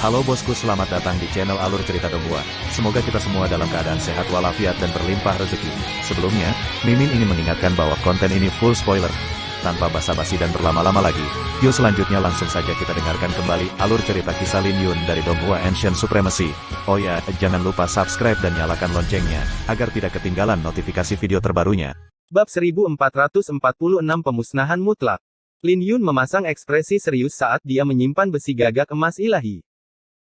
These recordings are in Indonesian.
Halo bosku, selamat datang di channel Alur Cerita Donghua. Semoga kita semua dalam keadaan sehat walafiat dan berlimpah rezeki. Sebelumnya, Mimin ingin mengingatkan bahwa konten ini full spoiler. Tanpa basa-basi dan berlama-lama lagi, yuk selanjutnya langsung saja kita dengarkan kembali alur cerita kisah Lin Yun dari Donghua Ancient Supremacy. Oh ya, jangan lupa subscribe dan nyalakan loncengnya, agar tidak ketinggalan notifikasi video terbarunya. Bab 1446 Pemusnahan Mutlak. Lin Yun memasang ekspresi serius saat dia menyimpan besi gagak emas ilahi.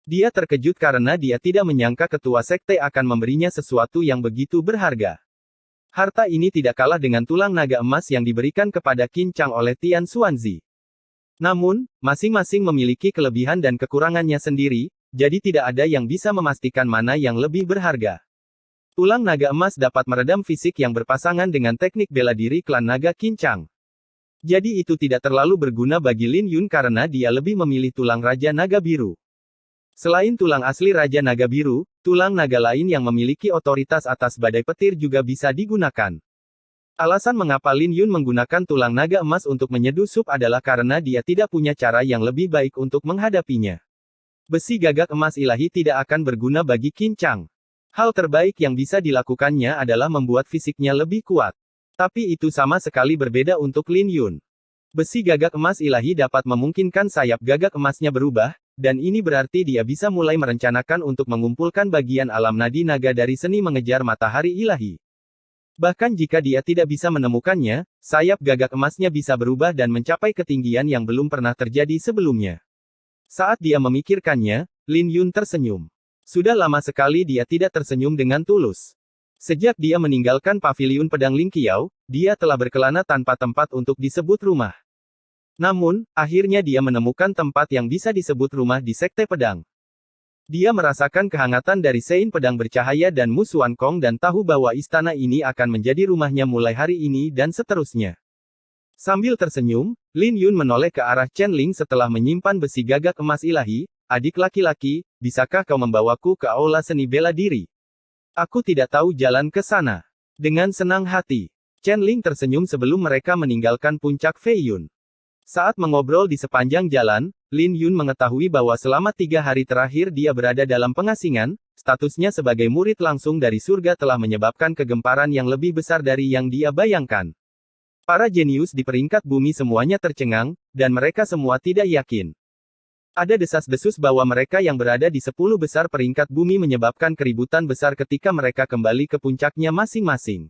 Dia terkejut karena dia tidak menyangka ketua sekte akan memberinya sesuatu yang begitu berharga. Harta ini tidak kalah dengan tulang naga emas yang diberikan kepada Qin Chang oleh Tian Xuanzi. Namun, masing-masing memiliki kelebihan dan kekurangannya sendiri, jadi tidak ada yang bisa memastikan mana yang lebih berharga. Tulang naga emas dapat meredam fisik yang berpasangan dengan teknik bela diri klan naga Qin Chang. Jadi itu tidak terlalu berguna bagi Lin Yun karena dia lebih memilih tulang Raja Naga Biru. Selain tulang asli Raja Naga Biru, tulang naga lain yang memiliki otoritas atas badai petir juga bisa digunakan. Alasan mengapa Lin Yun menggunakan tulang naga emas untuk menyeduh sup adalah karena dia tidak punya cara yang lebih baik untuk menghadapinya. Besi gagak emas ilahi tidak akan berguna bagi Qin Chang. Hal terbaik yang bisa dilakukannya adalah membuat fisiknya lebih kuat. Tapi itu sama sekali berbeda untuk Lin Yun. Besi gagak emas ilahi dapat memungkinkan sayap gagak emasnya berubah, dan ini berarti dia bisa mulai merencanakan untuk mengumpulkan bagian alam nadi naga dari seni mengejar matahari ilahi. Bahkan jika dia tidak bisa menemukannya, sayap gagak emasnya bisa berubah dan mencapai ketinggian yang belum pernah terjadi sebelumnya. Saat dia memikirkannya, Lin Yun tersenyum. Sudah lama sekali dia tidak tersenyum dengan tulus. Sejak dia meninggalkan paviliun pedang Ling Qiao, dia telah berkelana tanpa tempat untuk disebut rumah. Namun, akhirnya dia menemukan tempat yang bisa disebut rumah di Sekte Pedang. Dia merasakan kehangatan dari Sein Pedang Bercahaya dan Mu Xuan Kong dan tahu bahwa istana ini akan menjadi rumahnya mulai hari ini dan seterusnya. Sambil tersenyum, Lin Yun menoleh ke arah Chen Ling setelah menyimpan besi gagak emas ilahi. Adik laki-laki, bisakah kau membawaku ke aula seni bela diri? Aku tidak tahu jalan ke sana. Dengan senang hati, Chen Ling tersenyum sebelum mereka meninggalkan puncak Fei Yun. Saat mengobrol di sepanjang jalan, Lin Yun mengetahui bahwa selama 3 hari terakhir dia berada dalam pengasingan, statusnya sebagai murid langsung dari surga telah menyebabkan kegemparan yang lebih besar dari yang dia bayangkan. Para jenius di peringkat bumi semuanya tercengang, dan mereka semua tidak yakin. Ada desas-desus bahwa mereka yang berada di 10 besar peringkat bumi menyebabkan keributan besar ketika mereka kembali ke puncaknya masing-masing.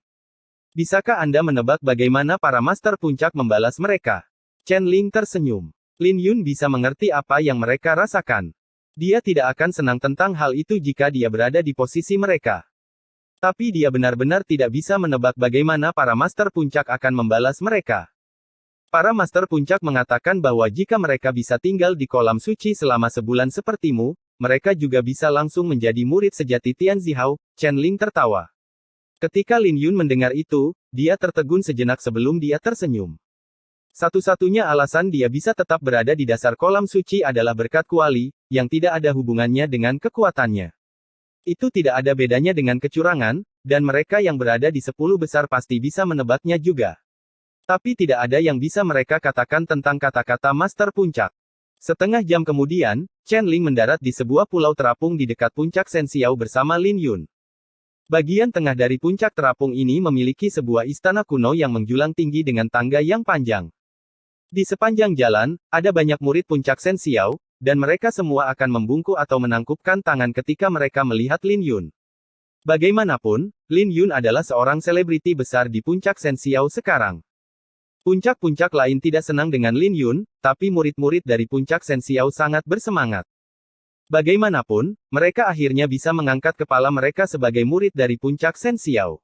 Bisakah Anda menebak bagaimana para master puncak membalas mereka? Chen Ling tersenyum. Lin Yun bisa mengerti apa yang mereka rasakan. Dia tidak akan senang tentang hal itu jika dia berada di posisi mereka. Tapi dia benar-benar tidak bisa menebak bagaimana para master puncak akan membalas mereka. Para master puncak mengatakan bahwa jika mereka bisa tinggal di kolam suci selama sebulan sepertimu, mereka juga bisa langsung menjadi murid sejati Tian Zihao. Chen Ling tertawa. Ketika Lin Yun mendengar itu, dia tertegun sejenak sebelum dia tersenyum. Satu-satunya alasan dia bisa tetap berada di dasar kolam suci adalah berkat kuali, yang tidak ada hubungannya dengan kekuatannya. Itu tidak ada bedanya dengan kecurangan, dan mereka yang berada di 10 besar pasti bisa menebaknya juga. Tapi tidak ada yang bisa mereka katakan tentang kata-kata Master Puncak. Setengah jam kemudian, Chen Ling mendarat di sebuah pulau terapung di dekat puncak Senxiao bersama Lin Yun. Bagian tengah dari puncak terapung ini memiliki sebuah istana kuno yang menjulang tinggi dengan tangga yang panjang. Di sepanjang jalan, ada banyak murid puncak Senxiao, dan mereka semua akan membungkuk atau menangkupkan tangan ketika mereka melihat Lin Yun. Bagaimanapun, Lin Yun adalah seorang selebriti besar di puncak Senxiao sekarang. Puncak-puncak lain tidak senang dengan Lin Yun, tapi murid-murid dari puncak Senxiao sangat bersemangat. Bagaimanapun, mereka akhirnya bisa mengangkat kepala mereka sebagai murid dari puncak Senxiao.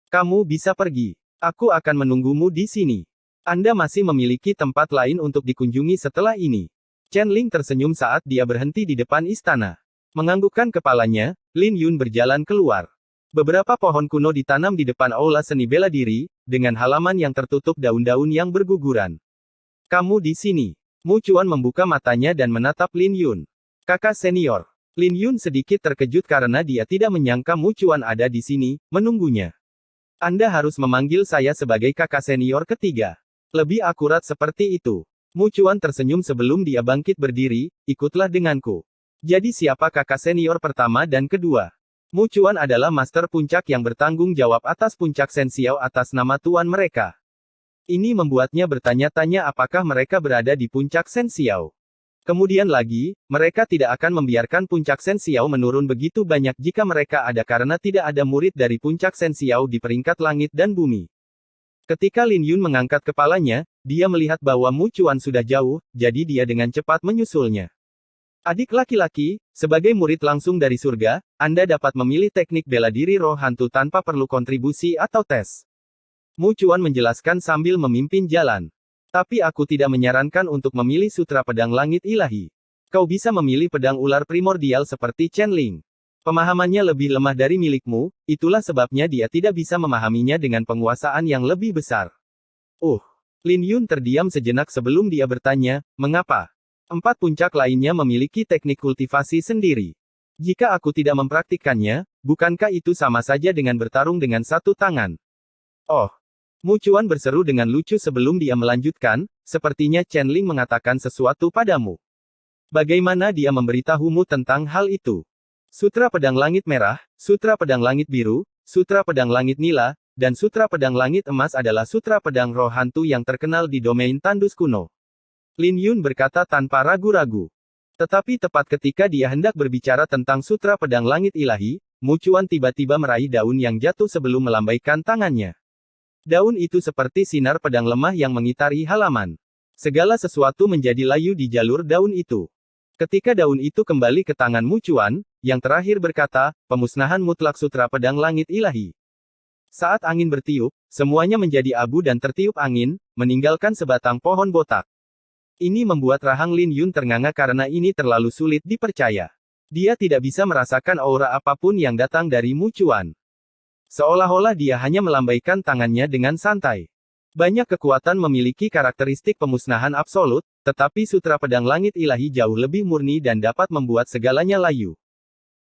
Kamu bisa pergi. Aku akan menunggumu di sini. Anda masih memiliki tempat lain untuk dikunjungi setelah ini. Chen Ling tersenyum saat dia berhenti di depan istana. Menganggukkan kepalanya, Lin Yun berjalan keluar. Beberapa pohon kuno ditanam di depan aula seni bela diri, dengan halaman yang tertutup daun-daun yang berguguran. Kamu di sini. Mu Chuan membuka matanya dan menatap Lin Yun. Kakak senior. Lin Yun sedikit terkejut karena dia tidak menyangka Mu Chuan ada di sini, menunggunya. Anda harus memanggil saya sebagai kakak senior ketiga. Lebih akurat seperti itu. Mu Chuan tersenyum sebelum dia bangkit berdiri, ikutlah denganku. Jadi siapa kakak senior pertama dan kedua? Mu Chuan adalah master puncak yang bertanggung jawab atas puncak Shen Xiao atas nama tuan mereka. Ini membuatnya bertanya-tanya apakah mereka berada di puncak Shen Xiao. Kemudian lagi, mereka tidak akan membiarkan puncak Shen Xiao menurun begitu banyak jika mereka ada karena tidak ada murid dari puncak Shen Xiao di peringkat langit dan bumi. Ketika Lin Yun mengangkat kepalanya, dia melihat bahwa Mu Chuan sudah jauh, jadi dia dengan cepat menyusulnya. Adik laki-laki, sebagai murid langsung dari surga, Anda dapat memilih teknik bela diri roh hantu tanpa perlu kontribusi atau tes. Mu Chuan menjelaskan sambil memimpin jalan. Tapi aku tidak menyarankan untuk memilih sutra pedang langit ilahi. Kau bisa memilih pedang ular primordial seperti Chen Ling. Pemahamannya lebih lemah dari milikmu, itulah sebabnya dia tidak bisa memahaminya dengan penguasaan yang lebih besar. Lin Yun terdiam sejenak sebelum dia bertanya, mengapa? 4 puncak lainnya memiliki teknik kultivasi sendiri. Jika aku tidak mempraktikkannya, bukankah itu sama saja dengan bertarung dengan satu tangan? Oh! Mu Chuan berseru dengan lucu sebelum dia melanjutkan, sepertinya Chen Ling mengatakan sesuatu padamu. Bagaimana dia memberitahumu tentang hal itu? Sutra Pedang Langit Merah, Sutra Pedang Langit Biru, Sutra Pedang Langit Nila, dan Sutra Pedang Langit Emas adalah sutra pedang roh hantu yang terkenal di domain tandus kuno. Lin Yun berkata tanpa ragu-ragu. Tetapi tepat ketika dia hendak berbicara tentang sutra pedang langit ilahi, Mu Chuan tiba-tiba meraih daun yang jatuh sebelum melambaikan tangannya. Daun itu seperti sinar pedang lemah yang mengitari halaman. Segala sesuatu menjadi layu di jalur daun itu. Ketika daun itu kembali ke tangan Mu Chuan, yang terakhir berkata, pemusnahan mutlak sutra pedang langit ilahi. Saat angin bertiup, semuanya menjadi abu dan tertiup angin, meninggalkan sebatang pohon botak. Ini membuat rahang Lin Yun ternganga karena ini terlalu sulit dipercaya. Dia tidak bisa merasakan aura apapun yang datang dari Mu Chuan. Seolah-olah dia hanya melambaikan tangannya dengan santai. Banyak kekuatan memiliki karakteristik pemusnahan absolut, tetapi sutra pedang langit ilahi jauh lebih murni dan dapat membuat segalanya layu.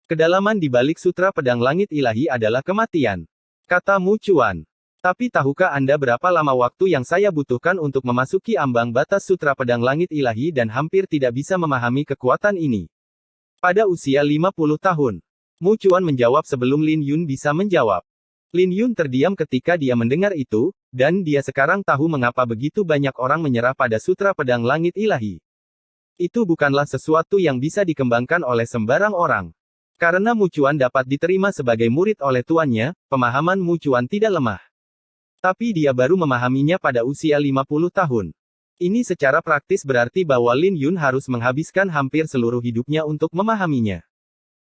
Kedalaman di balik sutra pedang langit ilahi adalah kematian. Kata Mu Chuan. Tapi tahukah Anda berapa lama waktu yang saya butuhkan untuk memasuki ambang batas sutra pedang langit ilahi dan hampir tidak bisa memahami kekuatan ini? Pada usia 50 tahun. Mu Chuan menjawab sebelum Lin Yun bisa menjawab. Lin Yun terdiam ketika dia mendengar itu, dan dia sekarang tahu mengapa begitu banyak orang menyerah pada sutra pedang langit ilahi. Itu bukanlah sesuatu yang bisa dikembangkan oleh sembarang orang. Karena Mu Chuan dapat diterima sebagai murid oleh tuannya, pemahaman Mu Chuan tidak lemah. Tapi dia baru memahaminya pada usia 50 tahun. Ini secara praktis berarti bahwa Lin Yun harus menghabiskan hampir seluruh hidupnya untuk memahaminya.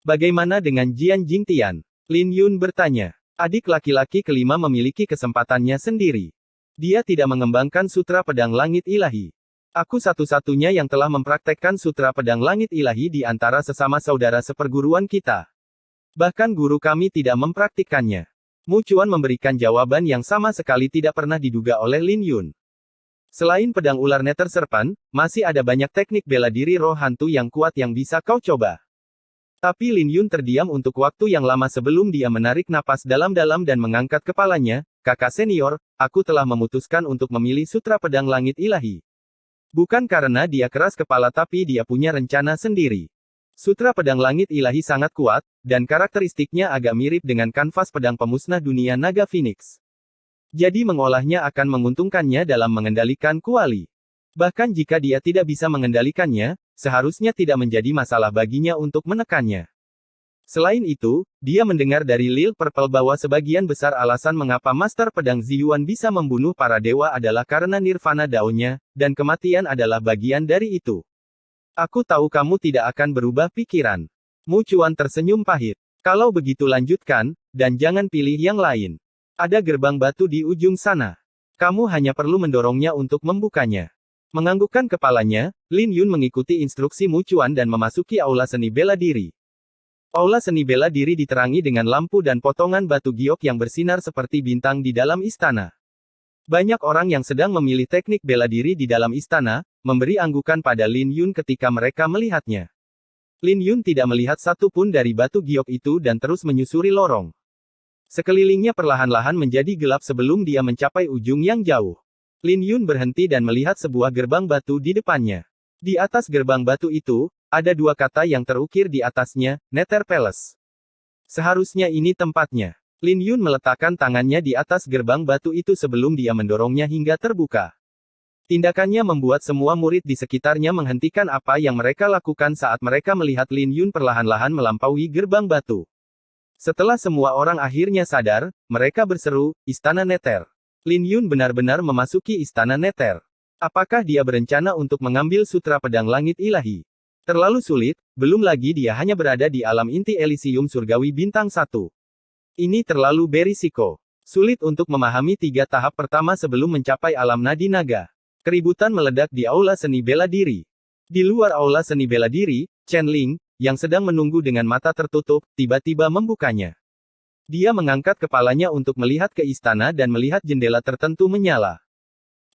Bagaimana dengan Jian Jingtian? Lin Yun bertanya. Adik laki-laki kelima memiliki kesempatannya sendiri. Dia tidak mengembangkan sutra pedang langit ilahi. Aku satu-satunya yang telah mempraktekkan sutra pedang langit ilahi di antara sesama saudara seperguruan kita. Bahkan guru kami tidak mempraktikkannya. Mu Chuan memberikan jawaban yang sama sekali tidak pernah diduga oleh Lin Yun. Selain pedang ular Nether Serpent, masih ada banyak teknik bela diri roh hantu yang kuat yang bisa kau coba. Tapi Lin Yun terdiam untuk waktu yang lama sebelum dia menarik napas dalam-dalam dan mengangkat kepalanya, kakak senior, aku telah memutuskan untuk memilih sutra pedang langit ilahi. Bukan karena dia keras kepala tapi dia punya rencana sendiri. Sutra pedang langit ilahi sangat kuat, dan karakteristiknya agak mirip dengan kanvas pedang pemusnah dunia naga Phoenix. Jadi mengolahnya akan menguntungkannya dalam mengendalikan kuali. Bahkan jika dia tidak bisa mengendalikannya, seharusnya tidak menjadi masalah baginya untuk menekannya. Selain itu, dia mendengar dari Lil Purple bahwa sebagian besar alasan mengapa Master Pedang Ziyuan bisa membunuh para dewa adalah karena nirvana daunnya, dan kematian adalah bagian dari itu. Aku tahu kamu tidak akan berubah pikiran. Mu Chuan tersenyum pahit. Kalau begitu lanjutkan, dan jangan pilih yang lain. Ada gerbang batu di ujung sana. Kamu hanya perlu mendorongnya untuk membukanya. Menganggukkan kepalanya, Lin Yun mengikuti instruksi Mu Chuan dan memasuki aula seni bela diri. Aula seni bela diri diterangi dengan lampu dan potongan batu giok yang bersinar seperti bintang di dalam istana. Banyak orang yang sedang memilih teknik bela diri di dalam istana, memberi anggukan pada Lin Yun ketika mereka melihatnya. Lin Yun tidak melihat satu pun dari batu giok itu dan terus menyusuri lorong. Sekelilingnya perlahan-lahan menjadi gelap sebelum dia mencapai ujung yang jauh. Lin Yun berhenti dan melihat sebuah gerbang batu di depannya. Di atas gerbang batu itu, ada dua kata yang terukir di atasnya, Nether Palace. Seharusnya ini tempatnya. Lin Yun meletakkan tangannya di atas gerbang batu itu sebelum dia mendorongnya hingga terbuka. Tindakannya membuat semua murid di sekitarnya menghentikan apa yang mereka lakukan saat mereka melihat Lin Yun perlahan-lahan melampaui gerbang batu. Setelah semua orang akhirnya sadar, mereka berseru, Istana Nether. Lin Yun benar-benar memasuki Istana Nether. Apakah dia berencana untuk mengambil Sutra Pedang Langit Ilahi? Terlalu sulit, belum lagi dia hanya berada di alam inti Elysium Surgawi Bintang 1. Ini terlalu berisiko. Sulit untuk memahami 3 tahap pertama sebelum mencapai alam nadi naga. Keributan meledak di aula seni bela diri. Di luar aula seni bela diri, Chen Ling, yang sedang menunggu dengan mata tertutup, tiba-tiba membukanya. Dia mengangkat kepalanya untuk melihat ke istana dan melihat jendela tertentu menyala.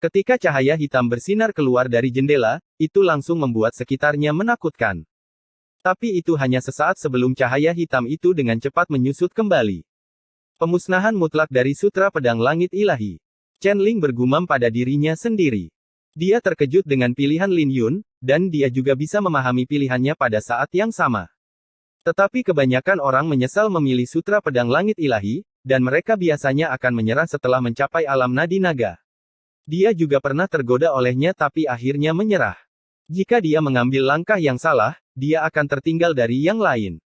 Ketika cahaya hitam bersinar keluar dari jendela, itu langsung membuat sekitarnya menakutkan. Tapi itu hanya sesaat sebelum cahaya hitam itu dengan cepat menyusut kembali. Pemusnahan mutlak dari Sutra Pedang Langit Ilahi. Chen Ling bergumam pada dirinya sendiri. Dia terkejut dengan pilihan Lin Yun, dan dia juga bisa memahami pilihannya pada saat yang sama. Tetapi kebanyakan orang menyesal memilih Sutra Pedang Langit Ilahi, dan mereka biasanya akan menyerah setelah mencapai alam nadi naga. Dia juga pernah tergoda olehnya tapi akhirnya menyerah. Jika dia mengambil langkah yang salah, dia akan tertinggal dari yang lain.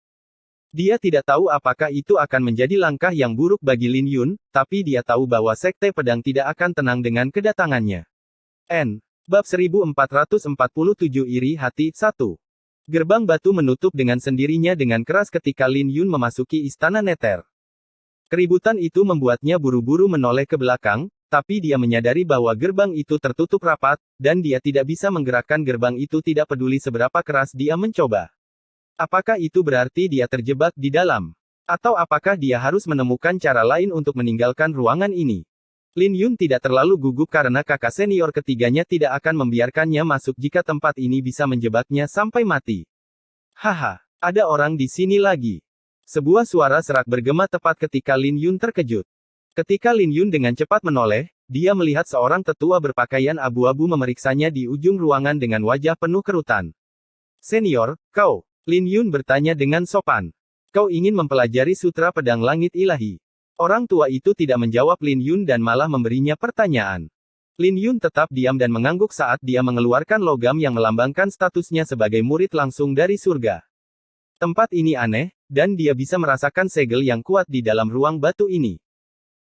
Dia tidak tahu apakah itu akan menjadi langkah yang buruk bagi Lin Yun, tapi dia tahu bahwa Sekte Pedang tidak akan tenang dengan kedatangannya. Bab 1447 Iri Hati 1. Gerbang batu menutup dengan sendirinya dengan keras ketika Lin Yun memasuki Istana Nether. Keributan itu membuatnya buru-buru menoleh ke belakang, tapi dia menyadari bahwa gerbang itu tertutup rapat, dan dia tidak bisa menggerakkan gerbang itu tidak peduli seberapa keras dia mencoba. Apakah itu berarti dia terjebak di dalam? Atau apakah dia harus menemukan cara lain untuk meninggalkan ruangan ini? Lin Yun tidak terlalu gugup karena kakak senior ketiganya tidak akan membiarkannya masuk jika tempat ini bisa menjebaknya sampai mati. Haha, ada orang di sini lagi. Sebuah suara serak bergema tepat ketika Lin Yun terkejut. Ketika Lin Yun dengan cepat menoleh, dia melihat seorang tetua berpakaian abu-abu memeriksanya di ujung ruangan dengan wajah penuh kerutan. Senior, kau? Lin Yun bertanya dengan sopan. Kau ingin mempelajari Sutra Pedang Langit Ilahi? Orang tua itu tidak menjawab Lin Yun dan malah memberinya pertanyaan. Lin Yun tetap diam dan mengangguk saat dia mengeluarkan logam yang melambangkan statusnya sebagai murid langsung dari surga. Tempat ini aneh, dan dia bisa merasakan segel yang kuat di dalam ruang batu ini.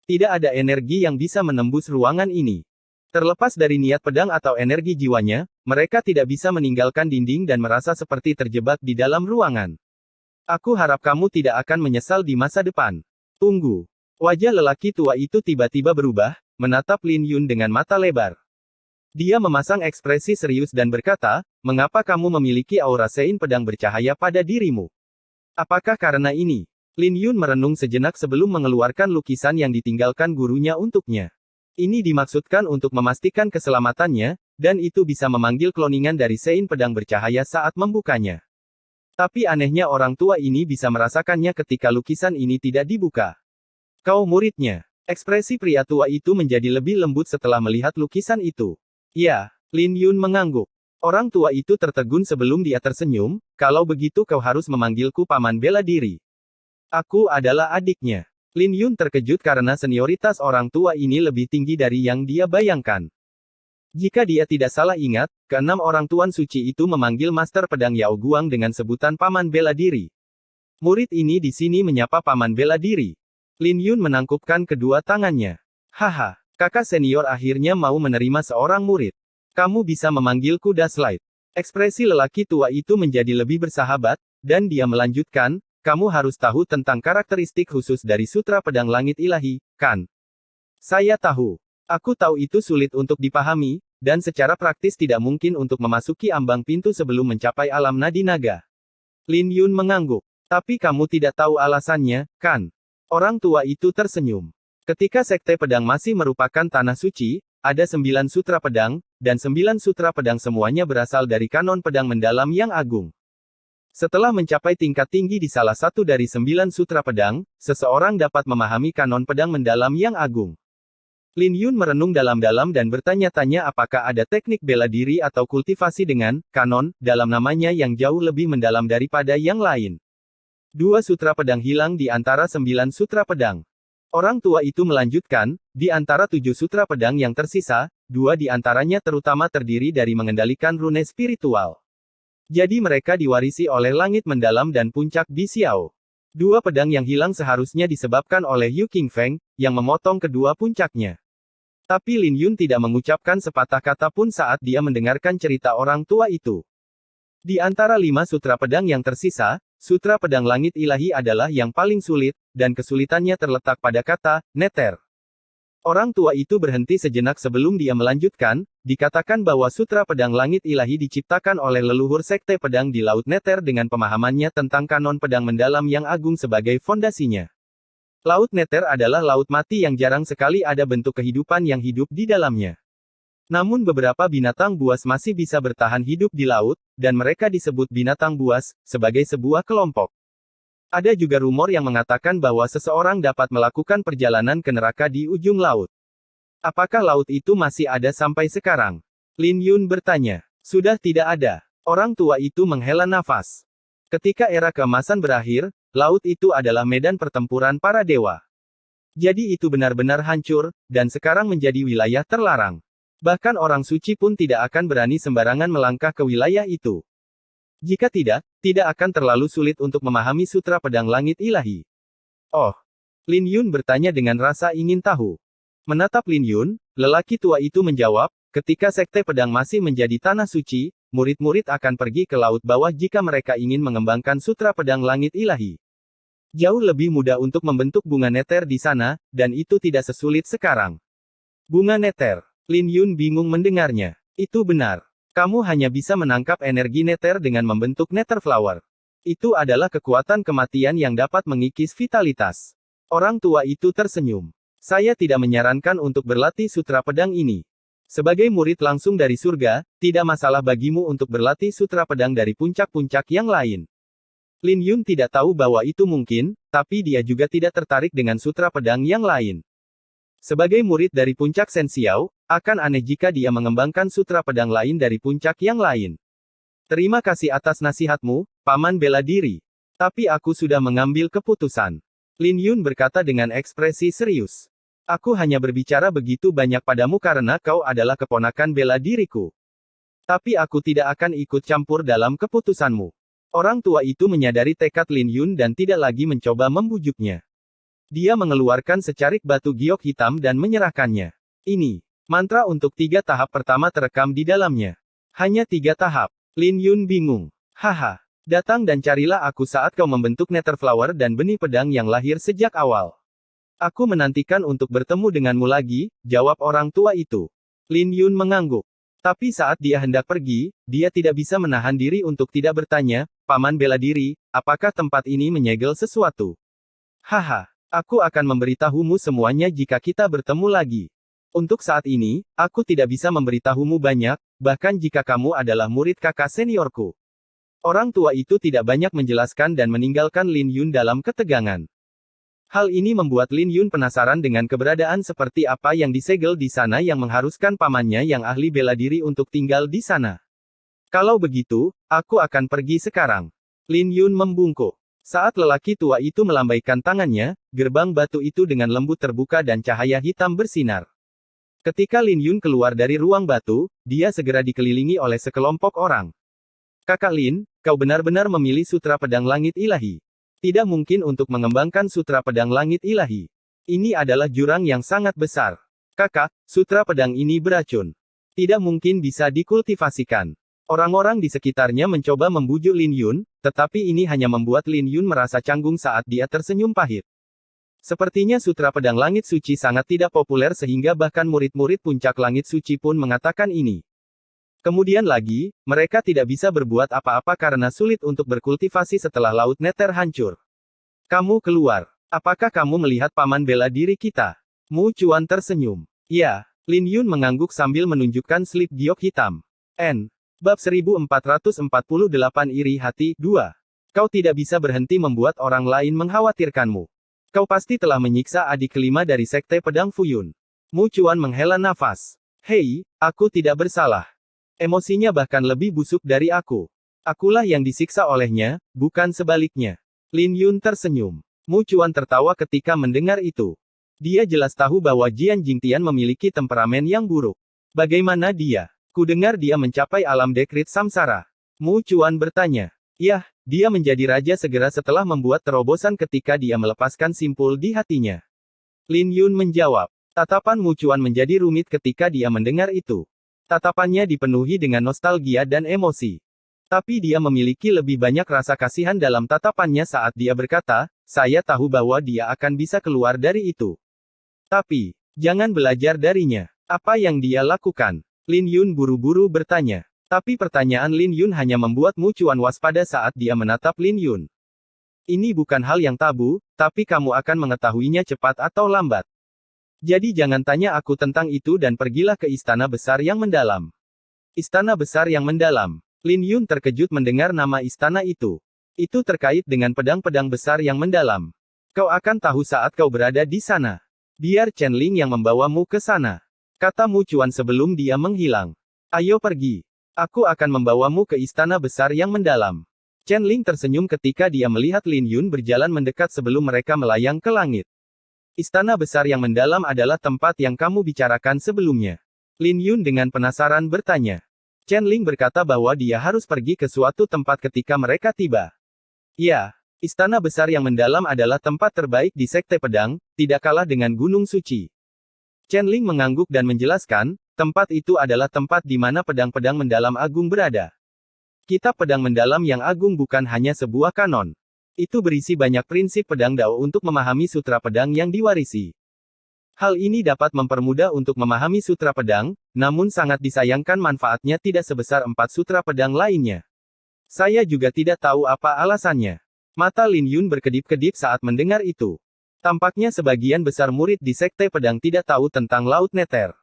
Tidak ada energi yang bisa menembus ruangan ini. Terlepas dari niat pedang atau energi jiwanya, mereka tidak bisa meninggalkan dinding dan merasa seperti terjebak di dalam ruangan. Aku harap kamu tidak akan menyesal di masa depan. Tunggu. Wajah lelaki tua itu tiba-tiba berubah, menatap Lin Yun dengan mata lebar. Dia memasang ekspresi serius dan berkata, mengapa kamu memiliki aura sein pedang bercahaya pada dirimu? Apakah karena ini? Lin Yun merenung sejenak sebelum mengeluarkan lukisan yang ditinggalkan gurunya untuknya. Ini dimaksudkan untuk memastikan keselamatannya, dan itu bisa memanggil kloningan dari sein pedang bercahaya saat membukanya. Tapi anehnya orang tua ini bisa merasakannya ketika lukisan ini tidak dibuka. Kau muridnya. Ekspresi pria tua itu menjadi lebih lembut setelah melihat lukisan itu. Ya, Lin Yun mengangguk. Orang tua itu tertegun sebelum dia tersenyum, kalau begitu kau harus memanggilku paman bela diri. Aku adalah adiknya. Lin Yun terkejut karena senioritas orang tua ini lebih tinggi dari yang dia bayangkan. Jika dia tidak salah ingat, keenam orang tuan suci itu memanggil Master Pedang Yao Guang dengan sebutan paman bela diri. Murid ini di sini menyapa paman bela diri. Lin Yun menangkupkan kedua tangannya. Haha, kakak senior akhirnya mau menerima seorang murid. Kamu bisa memanggilku Daslight. Ekspresi lelaki tua itu menjadi lebih bersahabat, dan dia melanjutkan, kamu harus tahu tentang karakteristik khusus dari Sutra Pedang Langit Ilahi, kan? Saya tahu. Aku tahu itu sulit untuk dipahami, dan secara praktis tidak mungkin untuk memasuki ambang pintu sebelum mencapai alam nadi naga. Lin Yun mengangguk. Tapi kamu tidak tahu alasannya, kan? Orang tua itu tersenyum. Ketika Sekte Pedang masih merupakan tanah suci, ada 9 sutra pedang, dan 9 sutra pedang semuanya berasal dari kanon pedang mendalam yang agung. Setelah mencapai tingkat tinggi di salah satu dari 9 sutra pedang, seseorang dapat memahami kanon pedang mendalam yang agung. Lin Yun merenung dalam-dalam dan bertanya-tanya apakah ada teknik bela diri atau kultivasi dengan kanon dalam namanya yang jauh lebih mendalam daripada yang lain. 2 sutra pedang hilang di antara 9 sutra pedang. Orang tua itu melanjutkan, di antara 7 sutra pedang yang tersisa, 2 di antaranya terutama terdiri dari mengendalikan rune spiritual. Jadi mereka diwarisi oleh langit mendalam dan puncak Bi Xiao. 2 pedang yang hilang seharusnya disebabkan oleh Yu Qingfeng, yang memotong kedua puncaknya. Tapi Lin Yun tidak mengucapkan sepatah kata pun saat dia mendengarkan cerita orang tua itu. Di antara 5 sutra pedang yang tersisa, sutra pedang langit ilahi adalah yang paling sulit, dan kesulitannya terletak pada kata, neter. Orang tua itu berhenti sejenak sebelum dia melanjutkan, dikatakan bahwa sutra pedang langit ilahi diciptakan oleh leluhur sekte pedang di Laut Neter dengan pemahamannya tentang kanon pedang mendalam yang agung sebagai fondasinya. Laut Neter adalah laut mati yang jarang sekali ada bentuk kehidupan yang hidup di dalamnya. Namun beberapa binatang buas masih bisa bertahan hidup di laut, dan mereka disebut binatang buas, sebagai sebuah kelompok. Ada juga rumor yang mengatakan bahwa seseorang dapat melakukan perjalanan ke neraka di ujung laut. Apakah laut itu masih ada sampai sekarang? Lin Yun bertanya. Sudah tidak ada. Orang tua itu menghela nafas. Ketika era keemasan berakhir, laut itu adalah medan pertempuran para dewa. Jadi itu benar-benar hancur, dan sekarang menjadi wilayah terlarang. Bahkan orang suci pun tidak akan berani sembarangan melangkah ke wilayah itu. Jika tidak akan terlalu sulit untuk memahami sutra pedang langit ilahi. Oh. Lin Yun bertanya dengan rasa ingin tahu. Menatap Lin Yun, lelaki tua itu menjawab, ketika sekte pedang masih menjadi tanah suci, murid-murid akan pergi ke laut bawah jika mereka ingin mengembangkan sutra pedang langit ilahi. Jauh lebih mudah untuk membentuk bunga neter di sana, dan itu tidak sesulit sekarang. Bunga neter. Lin Yun bingung mendengarnya. Itu benar. Kamu hanya bisa menangkap energi neter dengan membentuk nether flower. Itu adalah kekuatan kematian yang dapat mengikis vitalitas. Orang tua itu tersenyum. Saya tidak menyarankan untuk berlatih sutra pedang ini. Sebagai murid langsung dari surga, tidak masalah bagimu untuk berlatih sutra pedang dari puncak-puncak yang lain. Lin Yun tidak tahu bahwa itu mungkin, tapi dia juga tidak tertarik dengan sutra pedang yang lain. Sebagai murid dari puncak Sen Xiao, akan aneh jika dia mengembangkan sutra pedang lain dari puncak yang lain. Terima kasih atas nasihatmu, Paman bela diri. Tapi aku sudah mengambil keputusan. Lin Yun berkata dengan ekspresi serius. Aku hanya berbicara begitu banyak padamu karena kau adalah keponakan bela diriku. Tapi aku tidak akan ikut campur dalam keputusanmu. Orang tua itu menyadari tekad Lin Yun dan tidak lagi mencoba membujuknya. Dia mengeluarkan secarik batu giok hitam dan menyerahkannya. Ini. Mantra untuk 3 tahap pertama terekam di dalamnya. Hanya 3 tahap. Lin Yun bingung. Haha. Datang dan carilah aku saat kau membentuk nether flower dan benih pedang yang lahir sejak awal. Aku menantikan untuk bertemu denganmu lagi, jawab orang tua itu. Lin Yun mengangguk. Tapi saat dia hendak pergi, dia tidak bisa menahan diri untuk tidak bertanya, Paman bela diri, apakah tempat ini menyegel sesuatu? Haha. Aku akan memberitahumu semuanya jika kita bertemu lagi. Untuk saat ini, aku tidak bisa memberitahumu banyak, bahkan jika kamu adalah murid kakak seniorku. Orang tua itu tidak banyak menjelaskan dan meninggalkan Lin Yun dalam ketegangan. Hal ini membuat Lin Yun penasaran dengan keberadaan seperti apa yang disegel di sana yang mengharuskan pamannya yang ahli bela diri untuk tinggal di sana. Kalau begitu, aku akan pergi sekarang. Lin Yun membungkuk. Saat lelaki tua itu melambaikan tangannya, gerbang batu itu dengan lembut terbuka dan cahaya hitam bersinar. Ketika Lin Yun keluar dari ruang batu, dia segera dikelilingi oleh sekelompok orang. Kakak Lin, kau benar-benar memilih sutra pedang langit ilahi. Tidak mungkin untuk mengembangkan sutra pedang langit ilahi. Ini adalah jurang yang sangat besar. Kakak, sutra pedang ini beracun. Tidak mungkin bisa dikultivasikan. Orang-orang di sekitarnya mencoba membujuk Lin Yun, tetapi ini hanya membuat Lin Yun merasa canggung saat dia tersenyum pahit. Sepertinya sutra pedang langit suci sangat tidak populer sehingga bahkan murid-murid puncak langit suci pun mengatakan ini. Kemudian lagi, mereka tidak bisa berbuat apa-apa karena sulit untuk berkultivasi setelah laut neter hancur. Kamu keluar. Apakah kamu melihat paman bela diri kita? Mu Chuan tersenyum. Ya, Lin Yun mengangguk sambil menunjukkan slip giok hitam. N. Bab 1448 Iri Hati, 2. Kau tidak bisa berhenti membuat orang lain mengkhawatirkanmu. Kau pasti telah menyiksa adik kelima dari sekte pedang Fuyun. Mu Chuan menghela nafas. Hei, aku tidak bersalah. Emosinya bahkan lebih busuk dari aku. Akulah yang disiksa olehnya, bukan sebaliknya. Lin Yun tersenyum. Mu Chuan tertawa ketika mendengar itu. Dia jelas tahu bahwa Jian Jingtian memiliki temperamen yang buruk. Bagaimana dia? Kudengar dia mencapai alam dekrit samsara. Mu Chuan bertanya. Yah, dia menjadi raja segera setelah membuat terobosan ketika dia melepaskan simpul di hatinya. Lin Yun menjawab. Tatapan Mu Chuan menjadi rumit ketika dia mendengar itu. Tatapannya dipenuhi dengan nostalgia dan emosi. Tapi dia memiliki lebih banyak rasa kasihan dalam tatapannya saat dia berkata, saya tahu bahwa dia akan bisa keluar dari itu. Tapi, jangan belajar darinya. Apa yang dia lakukan? Lin Yun buru-buru bertanya. Tapi pertanyaan Lin Yun hanya membuat Mu Chuan waspada saat dia menatap Lin Yun. Ini bukan hal yang tabu, tapi kamu akan mengetahuinya cepat atau lambat. Jadi jangan tanya aku tentang itu dan pergilah ke istana besar yang mendalam. Istana besar yang mendalam. Lin Yun terkejut mendengar nama istana itu. Itu terkait dengan pedang-pedang besar yang mendalam. Kau akan tahu saat kau berada di sana. Biar Chen Ling yang membawamu ke sana. Kata Mu Chuan sebelum dia menghilang. Ayo pergi. Aku akan membawamu ke istana besar yang mendalam. Chen Ling tersenyum ketika dia melihat Lin Yun berjalan mendekat sebelum mereka melayang ke langit. Istana besar yang mendalam adalah tempat yang kamu bicarakan sebelumnya. Lin Yun dengan penasaran bertanya. Chen Ling berkata bahwa dia harus pergi ke suatu tempat ketika mereka tiba. Ya, istana besar yang mendalam adalah tempat terbaik di Sekte Pedang, tidak kalah dengan Gunung Suci. Chen Ling mengangguk dan menjelaskan, tempat itu adalah tempat di mana pedang-pedang mendalam agung berada. Kitab pedang mendalam yang agung bukan hanya sebuah kanon. Itu berisi banyak prinsip pedang Dao untuk memahami sutra pedang yang diwarisi. Hal ini dapat mempermudah untuk memahami sutra pedang, namun sangat disayangkan manfaatnya tidak sebesar 4 sutra pedang lainnya. Saya juga tidak tahu apa alasannya. Mata Lin Yun berkedip-kedip saat mendengar itu. Tampaknya sebagian besar murid di Sekte Pedang tidak tahu tentang Laut Nether.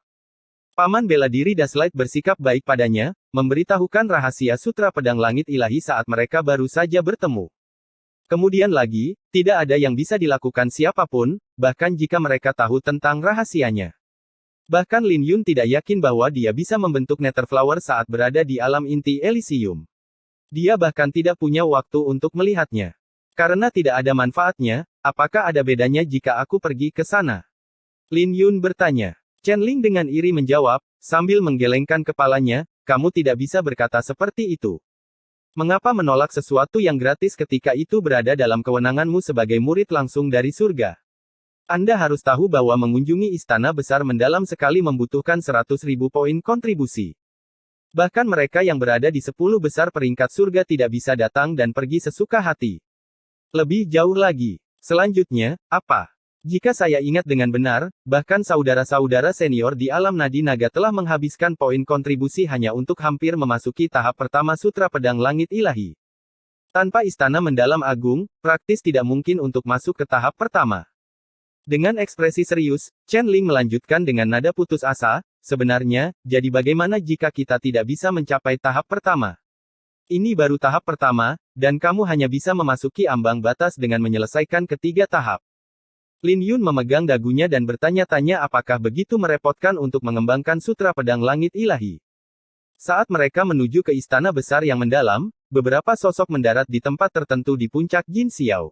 Paman bela diri Daslight bersikap baik padanya, memberitahukan rahasia sutra pedang langit ilahi saat mereka baru saja bertemu. Kemudian lagi, tidak ada yang bisa dilakukan siapapun, bahkan jika mereka tahu tentang rahasianya. Bahkan Lin Yun tidak yakin bahwa dia bisa membentuk Nether Flower saat berada di alam inti Elysium. Dia bahkan tidak punya waktu untuk melihatnya. Karena tidak ada manfaatnya, apakah ada bedanya jika aku pergi ke sana? Lin Yun bertanya. Chen Ling dengan iri menjawab, sambil menggelengkan kepalanya, kamu tidak bisa berkata seperti itu. Mengapa menolak sesuatu yang gratis ketika itu berada dalam kewenanganmu sebagai murid langsung dari surga? Anda harus tahu bahwa mengunjungi istana besar mendalam sekali membutuhkan 100.000 poin kontribusi. Bahkan mereka yang berada di 10 besar peringkat surga tidak bisa datang dan pergi sesuka hati. Lebih jauh lagi. Selanjutnya, apa? Jika saya ingat dengan benar, bahkan saudara-saudara senior di alam nadi naga telah menghabiskan poin kontribusi hanya untuk hampir memasuki tahap pertama Sutra Pedang Langit Ilahi. Tanpa istana mendalam agung, praktis tidak mungkin untuk masuk ke tahap pertama. Dengan ekspresi serius, Chen Ling melanjutkan dengan nada putus asa, sebenarnya, jadi bagaimana jika kita tidak bisa mencapai tahap pertama? Ini baru tahap pertama, dan kamu hanya bisa memasuki ambang batas dengan menyelesaikan ketiga tahap. Lin Yun memegang dagunya dan bertanya-tanya apakah begitu merepotkan untuk mengembangkan Sutra Pedang Langit Ilahi. Saat mereka menuju ke istana besar yang mendalam, beberapa sosok mendarat di tempat tertentu di puncak Jin Xiao.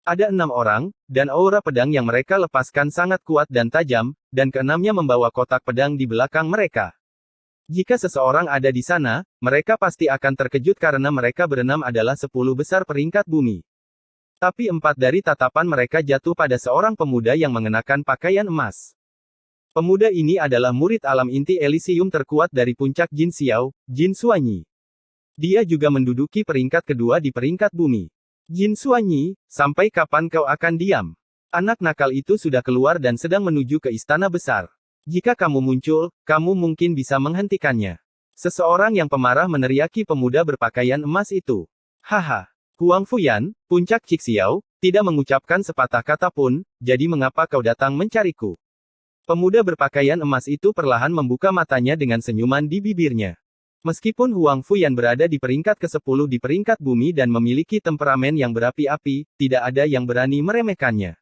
Ada 6 orang, dan aura pedang yang mereka lepaskan sangat kuat dan tajam, dan keenamnya membawa kotak pedang di belakang mereka. Jika seseorang ada di sana, mereka pasti akan terkejut karena mereka berenam adalah 10 besar peringkat bumi. Tapi 4 dari tatapan mereka jatuh pada seorang pemuda yang mengenakan pakaian emas. Pemuda ini adalah murid alam inti Elysium terkuat dari puncak Jin Xiao, Jin Xuanyi. Dia juga menduduki peringkat kedua di peringkat bumi. Jin Xuanyi, sampai kapan kau akan diam? Anak nakal itu sudah keluar dan sedang menuju ke istana besar. Jika kamu muncul, kamu mungkin bisa menghentikannya. Seseorang yang pemarah meneriaki pemuda berpakaian emas itu. Haha. Huang Fuyan, puncak Cixiao, tidak mengucapkan sepatah kata pun, jadi mengapa kau datang mencariku? Pemuda berpakaian emas itu perlahan membuka matanya dengan senyuman di bibirnya. Meskipun Huang Fuyan berada di peringkat ke-10 di peringkat bumi dan memiliki temperamen yang berapi-api, tidak ada yang berani meremehkannya.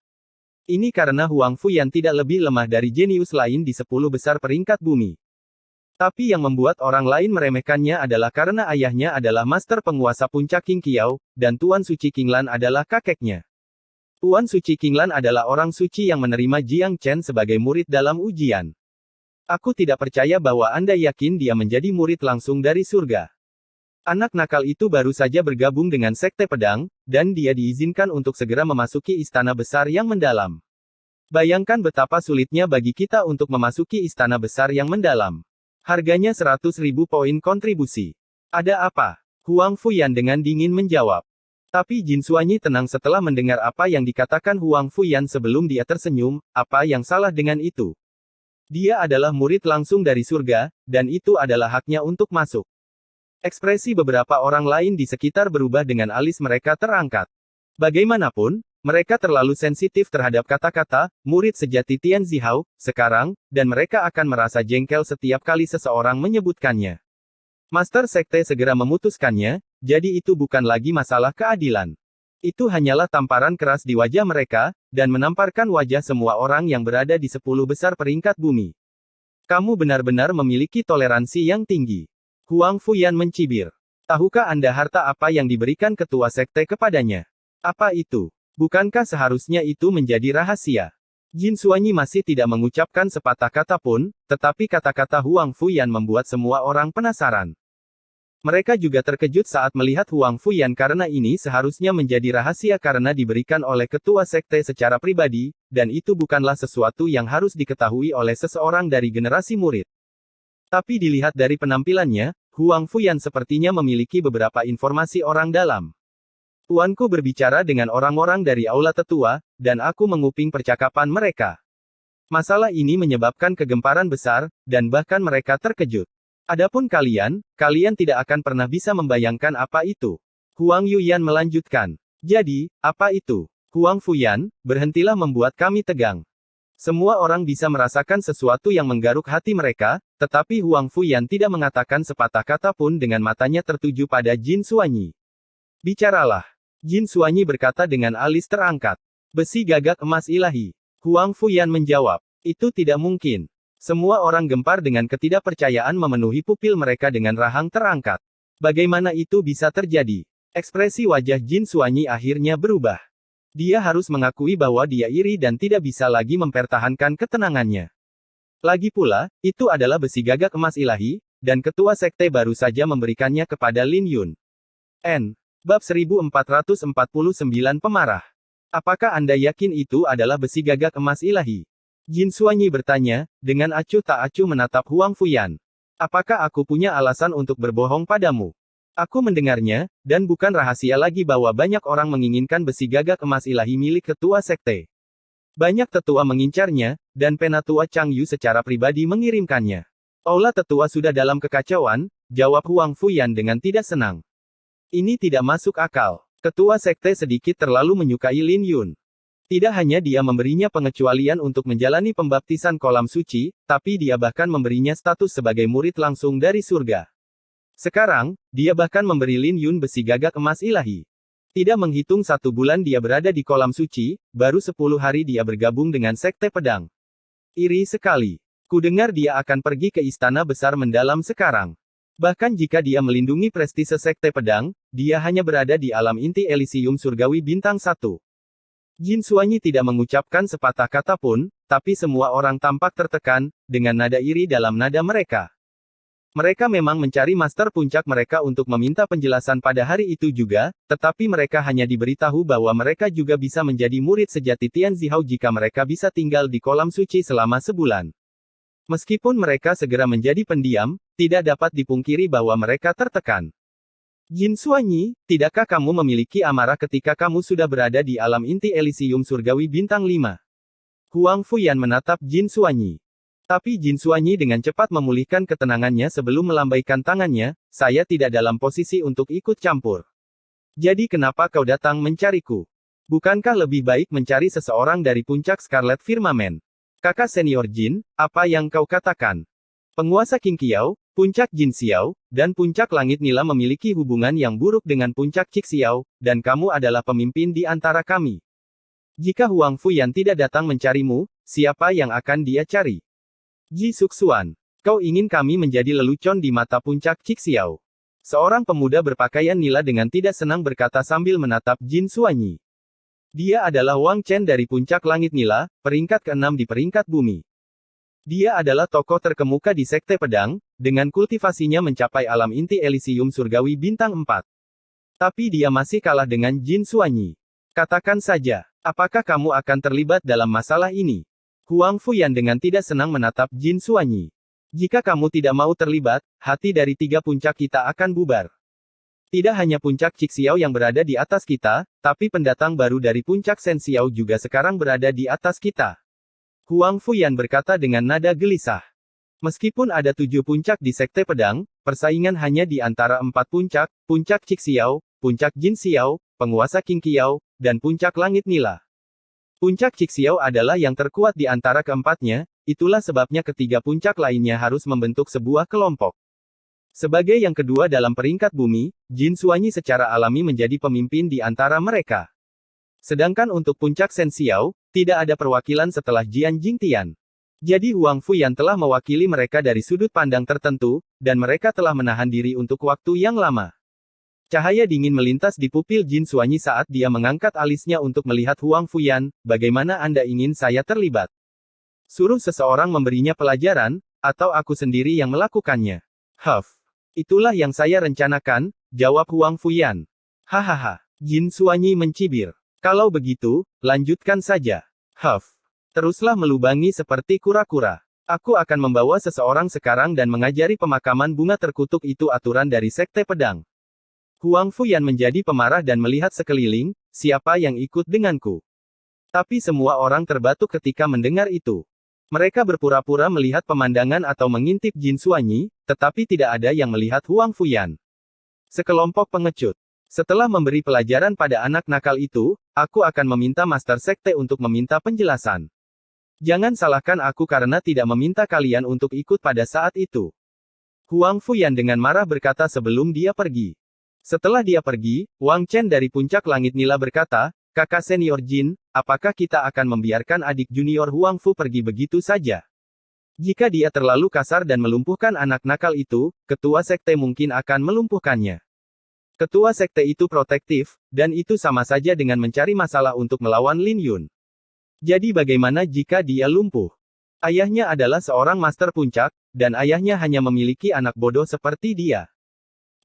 Ini karena Huang Fuyan tidak lebih lemah dari jenius lain di 10 besar peringkat bumi. Tapi yang membuat orang lain meremehkannya adalah karena ayahnya adalah master penguasa puncak King Qiao, dan Tuan Suci Qinglan adalah kakeknya. Tuan Suci Qinglan adalah orang suci yang menerima Jiang Chen sebagai murid dalam ujian. Aku tidak percaya bahwa Anda yakin dia menjadi murid langsung dari surga. Anak nakal itu baru saja bergabung dengan Sekte Pedang, dan dia diizinkan untuk segera memasuki istana besar yang mendalam. Bayangkan betapa sulitnya bagi kita untuk memasuki istana besar yang mendalam. Harganya 100.000 poin kontribusi. Ada apa? Huang Fuyan dengan dingin menjawab. Tapi Jin Xuanyi tenang setelah mendengar apa yang dikatakan Huang Fuyan sebelum dia tersenyum. Apa yang salah dengan itu? Dia adalah murid langsung dari surga, dan itu adalah haknya untuk masuk. Ekspresi beberapa orang lain di sekitar berubah dengan alis mereka terangkat. Bagaimanapun, mereka terlalu sensitif terhadap kata-kata murid sejati Tian Zihao sekarang, dan mereka akan merasa jengkel setiap kali seseorang menyebutkannya. Master Sekte segera memutuskannya, jadi itu bukan lagi masalah keadilan. Itu hanyalah tamparan keras di wajah mereka, dan menamparkan wajah semua orang yang berada di 10 besar peringkat bumi. Kamu benar-benar memiliki toleransi yang tinggi. Huang Fuyan mencibir. Tahukah Anda harta apa yang diberikan ketua sekte kepadanya? Apa itu? Bukankah seharusnya itu menjadi rahasia? Jin Xuanyi masih tidak mengucapkan sepatah kata pun, tetapi kata-kata Huang Fuyan membuat semua orang penasaran. Mereka juga terkejut saat melihat Huang Fuyan karena ini seharusnya menjadi rahasia karena diberikan oleh ketua sekte secara pribadi, dan itu bukanlah sesuatu yang harus diketahui oleh seseorang dari generasi murid. Tapi dilihat dari penampilannya, Huang Fuyan sepertinya memiliki beberapa informasi orang dalam. Tuanku berbicara dengan orang-orang dari aula tetua, dan aku menguping percakapan mereka. Masalah ini menyebabkan kegemparan besar, dan bahkan mereka terkejut. Adapun kalian tidak akan pernah bisa membayangkan apa itu. Huang Yuyan melanjutkan. Jadi, apa itu? Huang Fuyan, berhentilah membuat kami tegang. Semua orang bisa merasakan sesuatu yang menggaruk hati mereka, tetapi Huang Fuyan tidak mengatakan sepatah kata pun dengan matanya tertuju pada Jin Xuanyi. Bicaralah. Jin Xuanyi berkata dengan alis terangkat. Besi gagak emas ilahi. Huang Fuyan menjawab. Itu tidak mungkin. Semua orang gempar dengan ketidakpercayaan memenuhi pupil mereka dengan rahang terangkat. Bagaimana itu bisa terjadi? Ekspresi wajah Jin Xuanyi akhirnya berubah. Dia harus mengakui bahwa dia iri dan tidak bisa lagi mempertahankan ketenangannya. Lagi pula, itu adalah besi gagak emas ilahi, dan ketua sekte baru saja memberikannya kepada Lin Yun. Bab 1449 Pemarah. Apakah Anda yakin itu adalah besi gagak emas ilahi? Jin Xuanyi bertanya, dengan acuh tak acuh menatap Huang Fuyan. Apakah aku punya alasan untuk berbohong padamu? Aku mendengarnya, dan bukan rahasia lagi bahwa banyak orang menginginkan besi gagak emas ilahi milik ketua sekte. Banyak tetua mengincarnya, dan penatua Chang Yu secara pribadi mengirimkannya. Aula tetua sudah dalam kekacauan, jawab Huang Fuyan dengan tidak senang. Ini tidak masuk akal. Ketua sekte sedikit terlalu menyukai Lin Yun. Tidak hanya dia memberinya pengecualian untuk menjalani pembaptisan kolam suci, tapi dia bahkan memberinya status sebagai murid langsung dari surga. Sekarang, dia bahkan memberi Lin Yun besi gagak emas ilahi. Tidak menghitung 1 bulan dia berada di kolam suci, baru 10 hari dia bergabung dengan Sekte Pedang. Iri sekali. Kudengar dia akan pergi ke istana besar mendalam sekarang. Bahkan jika dia melindungi prestise Sekte Pedang, dia hanya berada di alam inti Elysium Surgawi Bintang 1. Jin Xuanyi tidak mengucapkan sepatah kata pun, tapi semua orang tampak tertekan, dengan nada iri dalam nada mereka. Mereka memang mencari master puncak mereka untuk meminta penjelasan pada hari itu juga, tetapi mereka hanya diberitahu bahwa mereka juga bisa menjadi murid sejati Tian Zihao jika mereka bisa tinggal di kolam suci selama sebulan. Meskipun mereka segera menjadi pendiam, tidak dapat dipungkiri bahwa mereka tertekan. Jin Xuanyi, tidakkah kamu memiliki amarah ketika kamu sudah berada di alam inti Elysium Surgawi Bintang 5? Huang Fuyan menatap Jin Xuanyi. Tapi Jin Xuanyi dengan cepat memulihkan ketenangannya sebelum melambaikan tangannya, saya tidak dalam posisi untuk ikut campur. Jadi kenapa kau datang mencariku? Bukankah lebih baik mencari seseorang dari puncak Scarlet Firmament? Kakak senior Jin, apa yang kau katakan? Penguasa King Qiao, puncak Jin Xiao, dan puncak Langit Nila memiliki hubungan yang buruk dengan puncak Cik Xiao, dan kamu adalah pemimpin di antara kami. Jika Huang Fuyan tidak datang mencarimu, siapa yang akan dia cari? Ji Suxuan, kau ingin kami menjadi lelucon di mata puncak Cixiao? Seorang pemuda berpakaian nila dengan tidak senang berkata sambil menatap Jin Suanyi. Dia adalah Wang Chen dari puncak langit nila, peringkat ke-6 di peringkat bumi. Dia adalah tokoh terkemuka di Sekte Pedang, dengan kultivasinya mencapai alam inti Elysium Surgawi bintang 4. Tapi dia masih kalah dengan Jin Suanyi. Katakan saja, apakah kamu akan terlibat dalam masalah ini? Huang Fuyan dengan tidak senang menatap Jin Suanyi. Jika kamu tidak mau terlibat, hati dari 3 puncak kita akan bubar. Tidak hanya puncak Cixiao yang berada di atas kita, tapi pendatang baru dari puncak Senxiao juga sekarang berada di atas kita. Huang Fuyan berkata dengan nada gelisah. Meskipun ada 7 puncak di Sekte Pedang, persaingan hanya di antara 4 puncak, puncak Cixiao, puncak Jin Xiao, penguasa King Qiao, dan puncak langit nila. Puncak Cixiao adalah yang terkuat di antara keempatnya, itulah sebabnya ketiga puncak lainnya harus membentuk sebuah kelompok. Sebagai yang kedua dalam peringkat bumi, Jin Suanyi secara alami menjadi pemimpin di antara mereka. Sedangkan untuk puncak Senxiao, tidak ada perwakilan setelah Jian Jingtian. Jadi Huang Fuyan telah mewakili mereka dari sudut pandang tertentu, dan mereka telah menahan diri untuk waktu yang lama. Cahaya dingin melintas di pupil Jin Suanyi saat dia mengangkat alisnya untuk melihat Huang Fuyan, bagaimana Anda ingin saya terlibat? Suruh seseorang memberinya pelajaran, atau aku sendiri yang melakukannya? Itulah yang saya rencanakan, jawab Huang Fuyan. Hahaha, Jin Suanyi mencibir. Kalau begitu, lanjutkan saja. Teruslah melubangi seperti kura-kura. Aku akan membawa seseorang sekarang dan mengajari pemakaman bunga terkutuk itu aturan dari Sekte Pedang. Huang Fuyan menjadi pemarah dan melihat sekeliling, siapa yang ikut denganku? Tapi semua orang terbatuk ketika mendengar itu. Mereka berpura-pura melihat pemandangan atau mengintip Jin Suanyi, tetapi tidak ada yang melihat Huang Fuyan. Sekelompok pengecut. Setelah memberi pelajaran pada anak nakal itu, aku akan meminta Master Sekte untuk meminta penjelasan. Jangan salahkan aku karena tidak meminta kalian untuk ikut pada saat itu. Huang Fuyan dengan marah berkata sebelum dia pergi. Setelah dia pergi, Wang Chen dari puncak langit nila berkata, kakak senior Jin, apakah kita akan membiarkan adik junior Huang Fu pergi begitu saja? Jika dia terlalu kasar dan melumpuhkan anak nakal itu, ketua sekte mungkin akan melumpuhkannya. Ketua sekte itu protektif, dan itu sama saja dengan mencari masalah untuk melawan Lin Yun. Jadi bagaimana jika dia lumpuh? Ayahnya adalah seorang master puncak, dan ayahnya hanya memiliki anak bodoh seperti dia.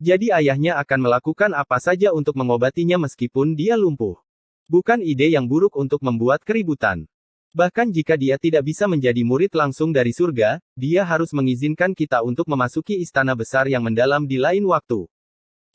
Jadi ayahnya akan melakukan apa saja untuk mengobatinya meskipun dia lumpuh. Bukan ide yang buruk untuk membuat keributan. Bahkan jika dia tidak bisa menjadi murid langsung dari surga, dia harus mengizinkan kita untuk memasuki istana besar yang mendalam di lain waktu.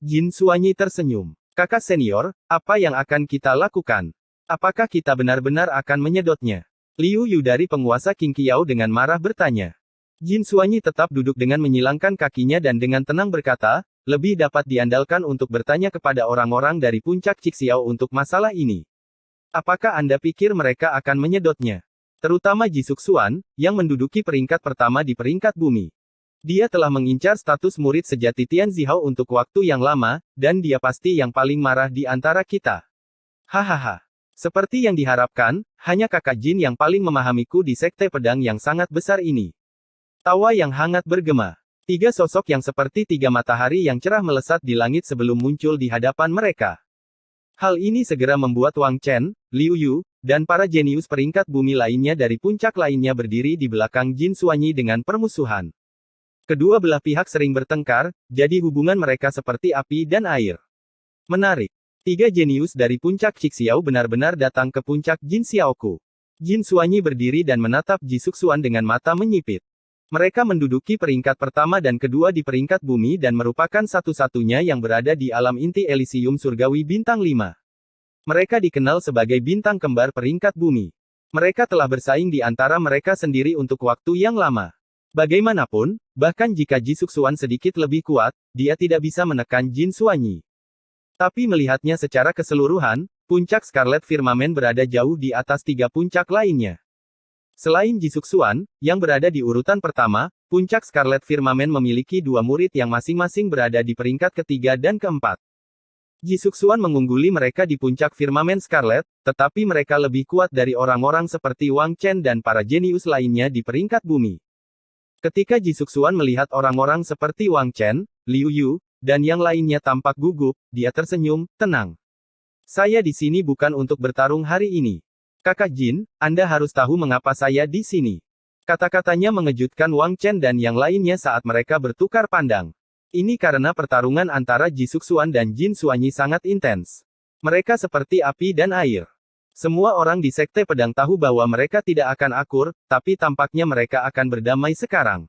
Jin Suanyi tersenyum. Kakak senior, apa yang akan kita lakukan? Apakah kita benar-benar akan menyedotnya? Liu Yu dari penguasa King Qiao dengan marah bertanya. Jin Suanyi tetap duduk dengan menyilangkan kakinya dan dengan tenang berkata, lebih dapat diandalkan untuk bertanya kepada orang-orang dari puncak Cixiao untuk masalah ini. Apakah Anda pikir mereka akan menyedotnya? Terutama Ji Suxuan, yang menduduki peringkat pertama di peringkat bumi. Dia telah mengincar status murid sejati Tian Zihao untuk waktu yang lama, dan dia pasti yang paling marah di antara kita. Hahaha. Seperti yang diharapkan, hanya kakak Jin yang paling memahamiku di Sekte Pedang yang sangat besar ini. Tawa yang hangat bergema. 3 sosok yang seperti 3 matahari yang cerah melesat di langit sebelum muncul di hadapan mereka. Hal ini segera membuat Wang Chen, Liu Yu, dan para jenius peringkat bumi lainnya dari puncak lainnya berdiri di belakang Jin Suanyi dengan permusuhan. Kedua belah pihak sering bertengkar, jadi hubungan mereka seperti api dan air. Menarik. 3 jenius dari puncak Cixiao benar-benar datang ke puncak Jin Xiaoku. Jin Suanyi berdiri dan menatap Ji Suxuan dengan mata menyipit. Mereka menduduki peringkat pertama dan kedua di peringkat bumi dan merupakan satu-satunya yang berada di alam inti Elysium Surgawi bintang 5. Mereka dikenal sebagai bintang kembar peringkat bumi. Mereka telah bersaing di antara mereka sendiri untuk waktu yang lama. Bagaimanapun, bahkan jika Ji Suxuan sedikit lebih kuat, dia tidak bisa menekan Jin Suanyi. Tapi melihatnya secara keseluruhan, puncak Scarlet Firmament berada jauh di atas 3 puncak lainnya. Selain Ji Suxuan, yang berada di urutan pertama, puncak Scarlet Firmament memiliki 2 murid yang masing-masing berada di peringkat ketiga dan keempat. Jisuxuan mengungguli mereka di puncak firmamen Scarlet, tetapi mereka lebih kuat dari orang-orang seperti Wang Chen dan para jenius lainnya di peringkat bumi. Ketika Jisuxuan melihat orang-orang seperti Wang Chen, Liu Yu, dan yang lainnya tampak gugup, dia tersenyum, tenang. Saya di sini bukan untuk bertarung hari ini. Kakak Jin, Anda harus tahu mengapa saya di sini. Kata-katanya mengejutkan Wang Chen dan yang lainnya saat mereka bertukar pandang. Ini karena pertarungan antara Jisuxuan dan Jin Xuanyi sangat intens. Mereka seperti api dan air. Semua orang di Sekte Pedang tahu bahwa mereka tidak akan akur, tapi tampaknya mereka akan berdamai sekarang.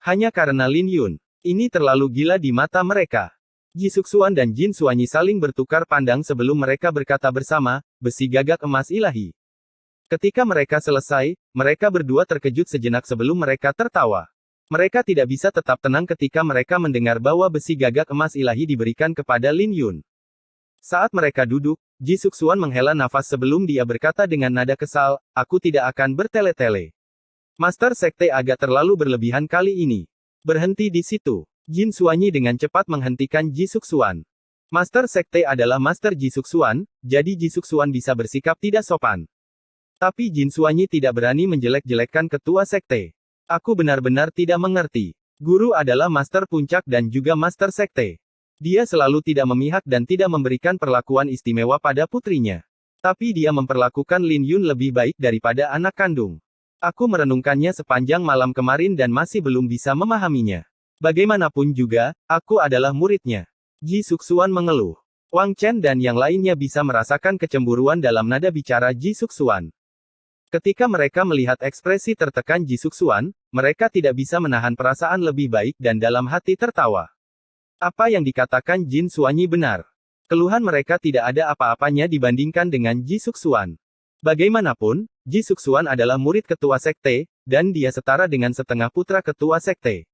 Hanya karena Lin Yun. Ini terlalu gila di mata mereka. Jisuxuan dan Jin Xuanyi saling bertukar pandang sebelum mereka berkata bersama, besi gagak emas ilahi. Ketika mereka selesai, mereka berdua terkejut sejenak sebelum mereka tertawa. Mereka tidak bisa tetap tenang ketika mereka mendengar bahwa besi gagak emas ilahi diberikan kepada Lin Yun. Saat mereka duduk, Jisuxuan menghela nafas sebelum dia berkata dengan nada kesal, aku tidak akan bertele-tele. Master Sekte agak terlalu berlebihan kali ini. Berhenti di situ. Jin Xuanyi dengan cepat menghentikan Jisuxuan. Master Sekte adalah Master Jisuxuan, jadi Jisuxuan bisa bersikap tidak sopan. Tapi Jin Xuanyi tidak berani menjelek-jelekkan ketua sekte. Aku benar-benar tidak mengerti. Guru adalah Master Puncak dan juga Master Sekte. Dia selalu tidak memihak dan tidak memberikan perlakuan istimewa pada putrinya. Tapi dia memperlakukan Lin Yun lebih baik daripada anak kandung. Aku merenungkannya sepanjang malam kemarin dan masih belum bisa memahaminya. Bagaimanapun juga, aku adalah muridnya. Jisuxuan mengeluh. Wang Chen dan yang lainnya bisa merasakan kecemburuan dalam nada bicara Jisuxuan. Ketika mereka melihat ekspresi tertekan Jisuxuan, mereka tidak bisa menahan perasaan lebih baik dan dalam hati tertawa. Apa yang dikatakan Jin Xuanyi benar. Keluhan mereka tidak ada apa-apanya dibandingkan dengan Jisuxuan. Bagaimanapun, Jisuxuan adalah murid ketua sekte, dan dia setara dengan setengah putra ketua sekte.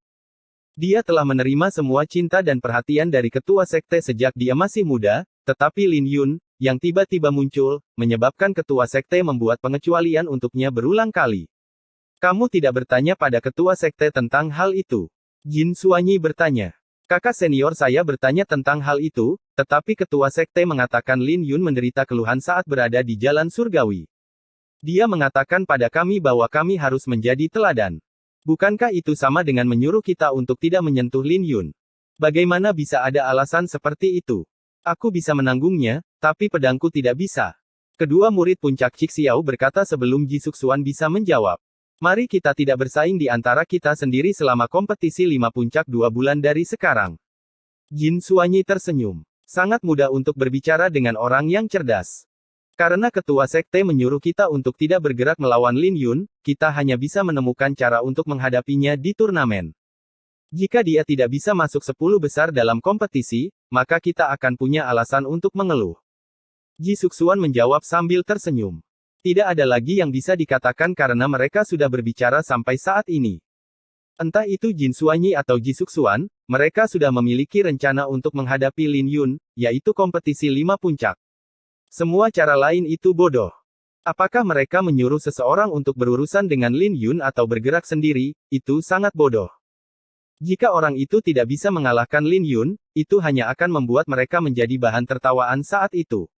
Dia telah menerima semua cinta dan perhatian dari ketua sekte sejak dia masih muda, tetapi Lin Yun, yang tiba-tiba muncul, menyebabkan ketua sekte membuat pengecualian untuknya berulang kali. Kamu tidak bertanya pada ketua sekte tentang hal itu? Jin Xuanyi bertanya. Kakak senior saya bertanya tentang hal itu, tetapi ketua sekte mengatakan Lin Yun menderita keluhan saat berada di jalan surgawi. Dia mengatakan pada kami bahwa kami harus menjadi teladan. Bukankah itu sama dengan menyuruh kita untuk tidak menyentuh Lin Yun? Bagaimana bisa ada alasan seperti itu? Aku bisa menanggungnya, tapi pedangku tidak bisa. Kedua murid puncak Cixiao berkata sebelum Jisuxuan bisa menjawab. Mari kita tidak bersaing di antara kita sendiri selama kompetisi 5 puncak 2 bulan dari sekarang. Jin Xuanyi tersenyum. Sangat mudah untuk berbicara dengan orang yang cerdas. Karena ketua sekte menyuruh kita untuk tidak bergerak melawan Lin Yun, kita hanya bisa menemukan cara untuk menghadapinya di turnamen. Jika dia tidak bisa masuk 10 besar dalam kompetisi, maka kita akan punya alasan untuk mengeluh. Jisuxuan menjawab sambil tersenyum. Tidak ada lagi yang bisa dikatakan karena mereka sudah berbicara sampai saat ini. Entah itu Jin Xuanyi atau Jisuxuan, mereka sudah memiliki rencana untuk menghadapi Lin Yun, yaitu kompetisi 5 puncak. Semua cara lain itu bodoh. Apakah mereka menyuruh seseorang untuk berurusan dengan Lin Yun atau bergerak sendiri, itu sangat bodoh. Jika orang itu tidak bisa mengalahkan Lin Yun, itu hanya akan membuat mereka menjadi bahan tertawaan saat itu.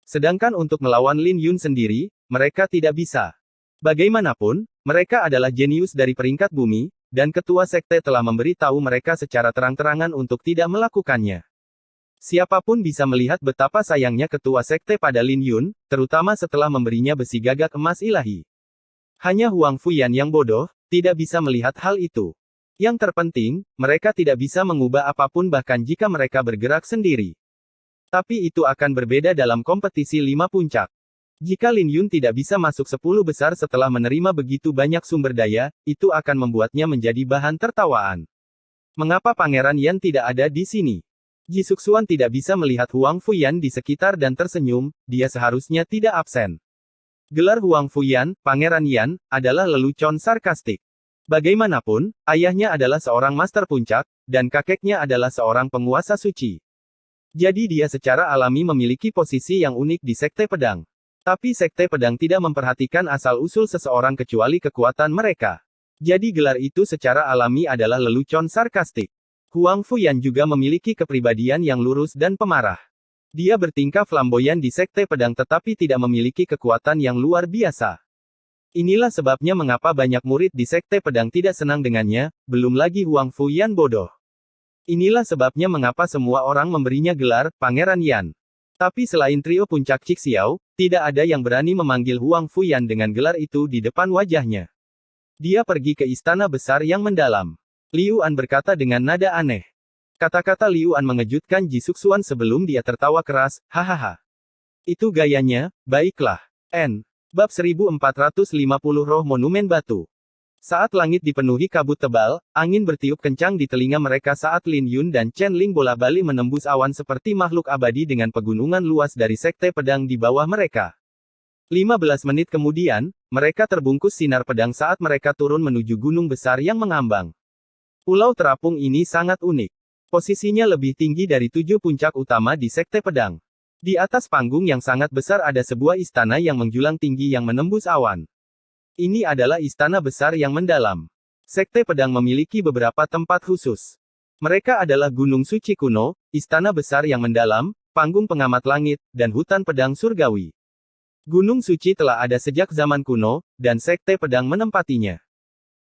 Sedangkan untuk melawan Lin Yun sendiri, mereka tidak bisa. Bagaimanapun, mereka adalah jenius dari peringkat bumi, dan ketua sekte telah memberi tahu mereka secara terang-terangan untuk tidak melakukannya. Siapapun bisa melihat betapa sayangnya ketua sekte pada Lin Yun, terutama setelah memberinya besi gagak emas ilahi. Hanya Huang Fuyan yang bodoh, tidak bisa melihat hal itu. Yang terpenting, mereka tidak bisa mengubah apapun bahkan jika mereka bergerak sendiri. Tapi itu akan berbeda dalam kompetisi 5 puncak. Jika Lin Yun tidak bisa masuk 10 besar setelah menerima begitu banyak sumber daya, itu akan membuatnya menjadi bahan tertawaan. Mengapa Pangeran Yan tidak ada di sini? Jisuxuan tidak bisa melihat Huang Fuyan di sekitar dan tersenyum, dia seharusnya tidak absen. Gelar Huang Fuyan, Pangeran Yan, adalah lelucon sarkastik. Bagaimanapun, ayahnya adalah seorang master puncak, dan kakeknya adalah seorang penguasa suci. Jadi dia secara alami memiliki posisi yang unik di Sekte Pedang. Tapi Sekte Pedang tidak memperhatikan asal-usul seseorang kecuali kekuatan mereka. Jadi gelar itu secara alami adalah lelucon sarkastik. Huang Fuyan juga memiliki kepribadian yang lurus dan pemarah. Dia bertingkah flamboyan di Sekte Pedang tetapi tidak memiliki kekuatan yang luar biasa. Inilah sebabnya mengapa banyak murid di Sekte Pedang tidak senang dengannya, belum lagi Huang Fu Yan bodoh. Inilah sebabnya mengapa semua orang memberinya gelar Pangeran Yan. Tapi selain trio puncak Cixiao, tidak ada yang berani memanggil Huang Fu Yan dengan gelar itu di depan wajahnya. Dia pergi ke istana besar yang mendalam. Liu An berkata dengan nada aneh. Kata-kata Liu An mengejutkan Ji Suxuan sebelum dia tertawa keras, hahaha. Itu gayanya, baiklah. Bab 1450 Roh Monumen Batu. Saat langit dipenuhi kabut tebal, angin bertiup kencang di telinga mereka saat Lin Yun dan Chen Ling bola-balik menembus awan seperti makhluk abadi dengan pegunungan luas dari Sekte Pedang di bawah mereka. 15 menit kemudian, mereka terbungkus sinar pedang saat mereka turun menuju gunung besar yang mengambang. Pulau terapung ini sangat unik. Posisinya lebih tinggi dari 7 puncak utama di Sekte Pedang. Di atas panggung yang sangat besar ada sebuah istana yang menjulang tinggi yang menembus awan. Ini adalah istana besar yang mendalam. Sekte Pedang memiliki beberapa tempat khusus. Mereka adalah Gunung Suci Kuno, Istana Besar yang Mendalam, Panggung Pengamat Langit, dan Hutan Pedang Surgawi. Gunung Suci telah ada sejak zaman kuno, dan Sekte Pedang menempatinya.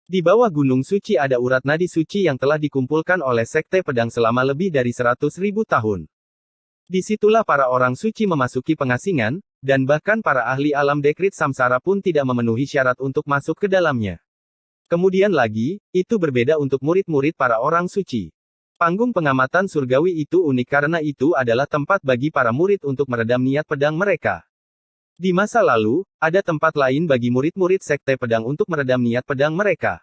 Di bawah Gunung Suci ada urat nadi suci yang telah dikumpulkan oleh Sekte Pedang selama lebih dari 100.000 tahun. Disitulah para orang suci memasuki pengasingan, dan bahkan para ahli alam dekrit samsara pun tidak memenuhi syarat untuk masuk ke dalamnya. Kemudian lagi, itu berbeda untuk murid-murid para orang suci. Panggung pengamatan surgawi itu unik karena itu adalah tempat bagi para murid untuk meredam niat pedang mereka. Di masa lalu, ada tempat lain bagi murid-murid Sekte Pedang untuk meredam niat pedang mereka.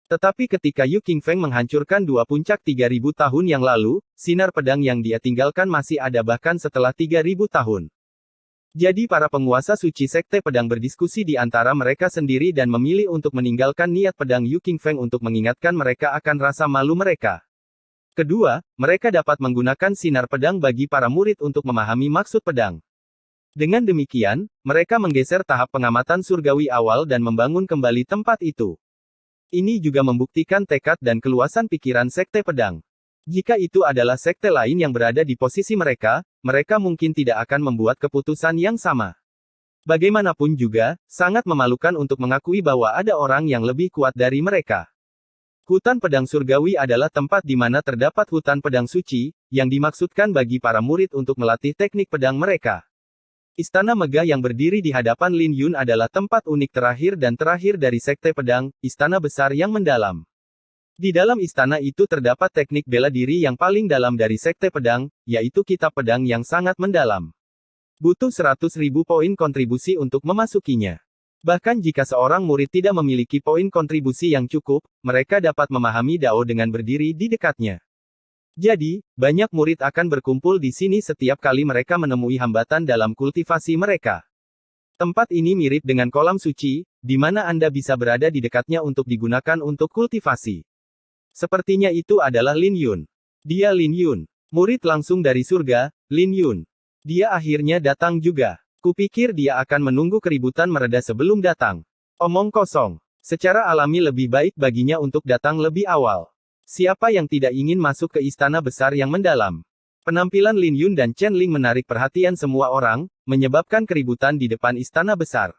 Tetapi ketika Yu Qingfeng menghancurkan 2 puncak 3.000 tahun yang lalu, sinar pedang yang dia tinggalkan masih ada bahkan setelah 3.000 tahun. Jadi para penguasa suci Sekte Pedang berdiskusi di antara mereka sendiri dan memilih untuk meninggalkan niat pedang Yu Qingfeng untuk mengingatkan mereka akan rasa malu mereka. Kedua, mereka dapat menggunakan sinar pedang bagi para murid untuk memahami maksud pedang. Dengan demikian, mereka menggeser tahap pengamatan surgawi awal dan membangun kembali tempat itu. Ini juga membuktikan tekad dan keluasan pikiran Sekte Pedang. Jika itu adalah sekte lain yang berada di posisi mereka, mereka mungkin tidak akan membuat keputusan yang sama. Bagaimanapun juga, sangat memalukan untuk mengakui bahwa ada orang yang lebih kuat dari mereka. Hutan Pedang Surgawi adalah tempat di mana terdapat hutan pedang suci, yang dimaksudkan bagi para murid untuk melatih teknik pedang mereka. Istana megah yang berdiri di hadapan Lin Yun adalah tempat unik terakhir dari Sekte Pedang, Istana Besar yang Mendalam. Di dalam istana itu terdapat teknik bela diri yang paling dalam dari Sekte Pedang, yaitu Kitab Pedang yang sangat mendalam. Butuh 100.000 poin kontribusi untuk memasukinya. Bahkan jika seorang murid tidak memiliki poin kontribusi yang cukup, mereka dapat memahami Dao dengan berdiri di dekatnya. Jadi, banyak murid akan berkumpul di sini setiap kali mereka menemui hambatan dalam kultivasi mereka. Tempat ini mirip dengan kolam suci, di mana Anda bisa berada di dekatnya untuk digunakan untuk kultivasi. Sepertinya itu adalah Lin Yun. Dia Lin Yun. Murid langsung dari surga, Lin Yun. Dia akhirnya datang juga. Kupikir dia akan menunggu keributan mereda sebelum datang. Omong kosong. Secara alami lebih baik baginya untuk datang lebih awal. Siapa yang tidak ingin masuk ke istana besar yang mendalam? Penampilan Lin Yun dan Chen Ling menarik perhatian semua orang, menyebabkan keributan di depan istana besar.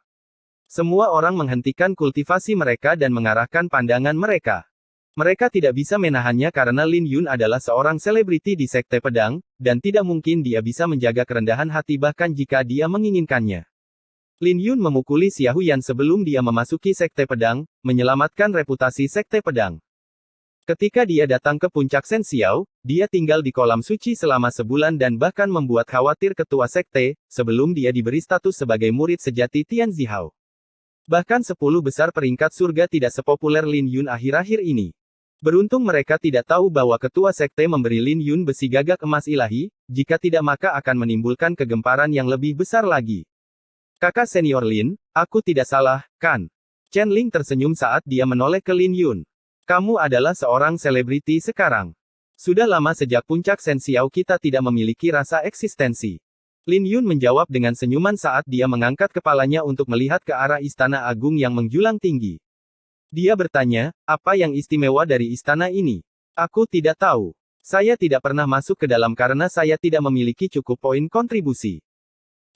Semua orang menghentikan kultivasi mereka dan mengarahkan pandangan mereka. Mereka tidak bisa menahannya karena Lin Yun adalah seorang selebriti di Sekte Pedang, dan tidak mungkin dia bisa menjaga kerendahan hati bahkan jika dia menginginkannya. Lin Yun memukuli Xia Huyan sebelum dia memasuki Sekte Pedang, menyelamatkan reputasi Sekte Pedang. Ketika dia datang ke puncak Sen Xiao, dia tinggal di kolam suci selama sebulan dan bahkan membuat khawatir ketua sekte, sebelum dia diberi status sebagai murid sejati Tian Zihao. Bahkan 10 besar peringkat surga tidak sepopuler Lin Yun akhir-akhir ini. Beruntung mereka tidak tahu bahwa ketua sekte memberi Lin Yun besi gagak emas ilahi, jika tidak maka akan menimbulkan kegemparan yang lebih besar lagi. Kakak senior Lin, aku tidak salah, kan? Chen Ling tersenyum saat dia menoleh ke Lin Yun. Kamu adalah seorang selebriti sekarang. Sudah lama sejak puncak Sen Xiao kita tidak memiliki rasa eksistensi. Lin Yun menjawab dengan senyuman saat dia mengangkat kepalanya untuk melihat ke arah istana agung yang menjulang tinggi. Dia bertanya, apa yang istimewa dari istana ini? Aku tidak tahu. Saya tidak pernah masuk ke dalam karena saya tidak memiliki cukup poin kontribusi.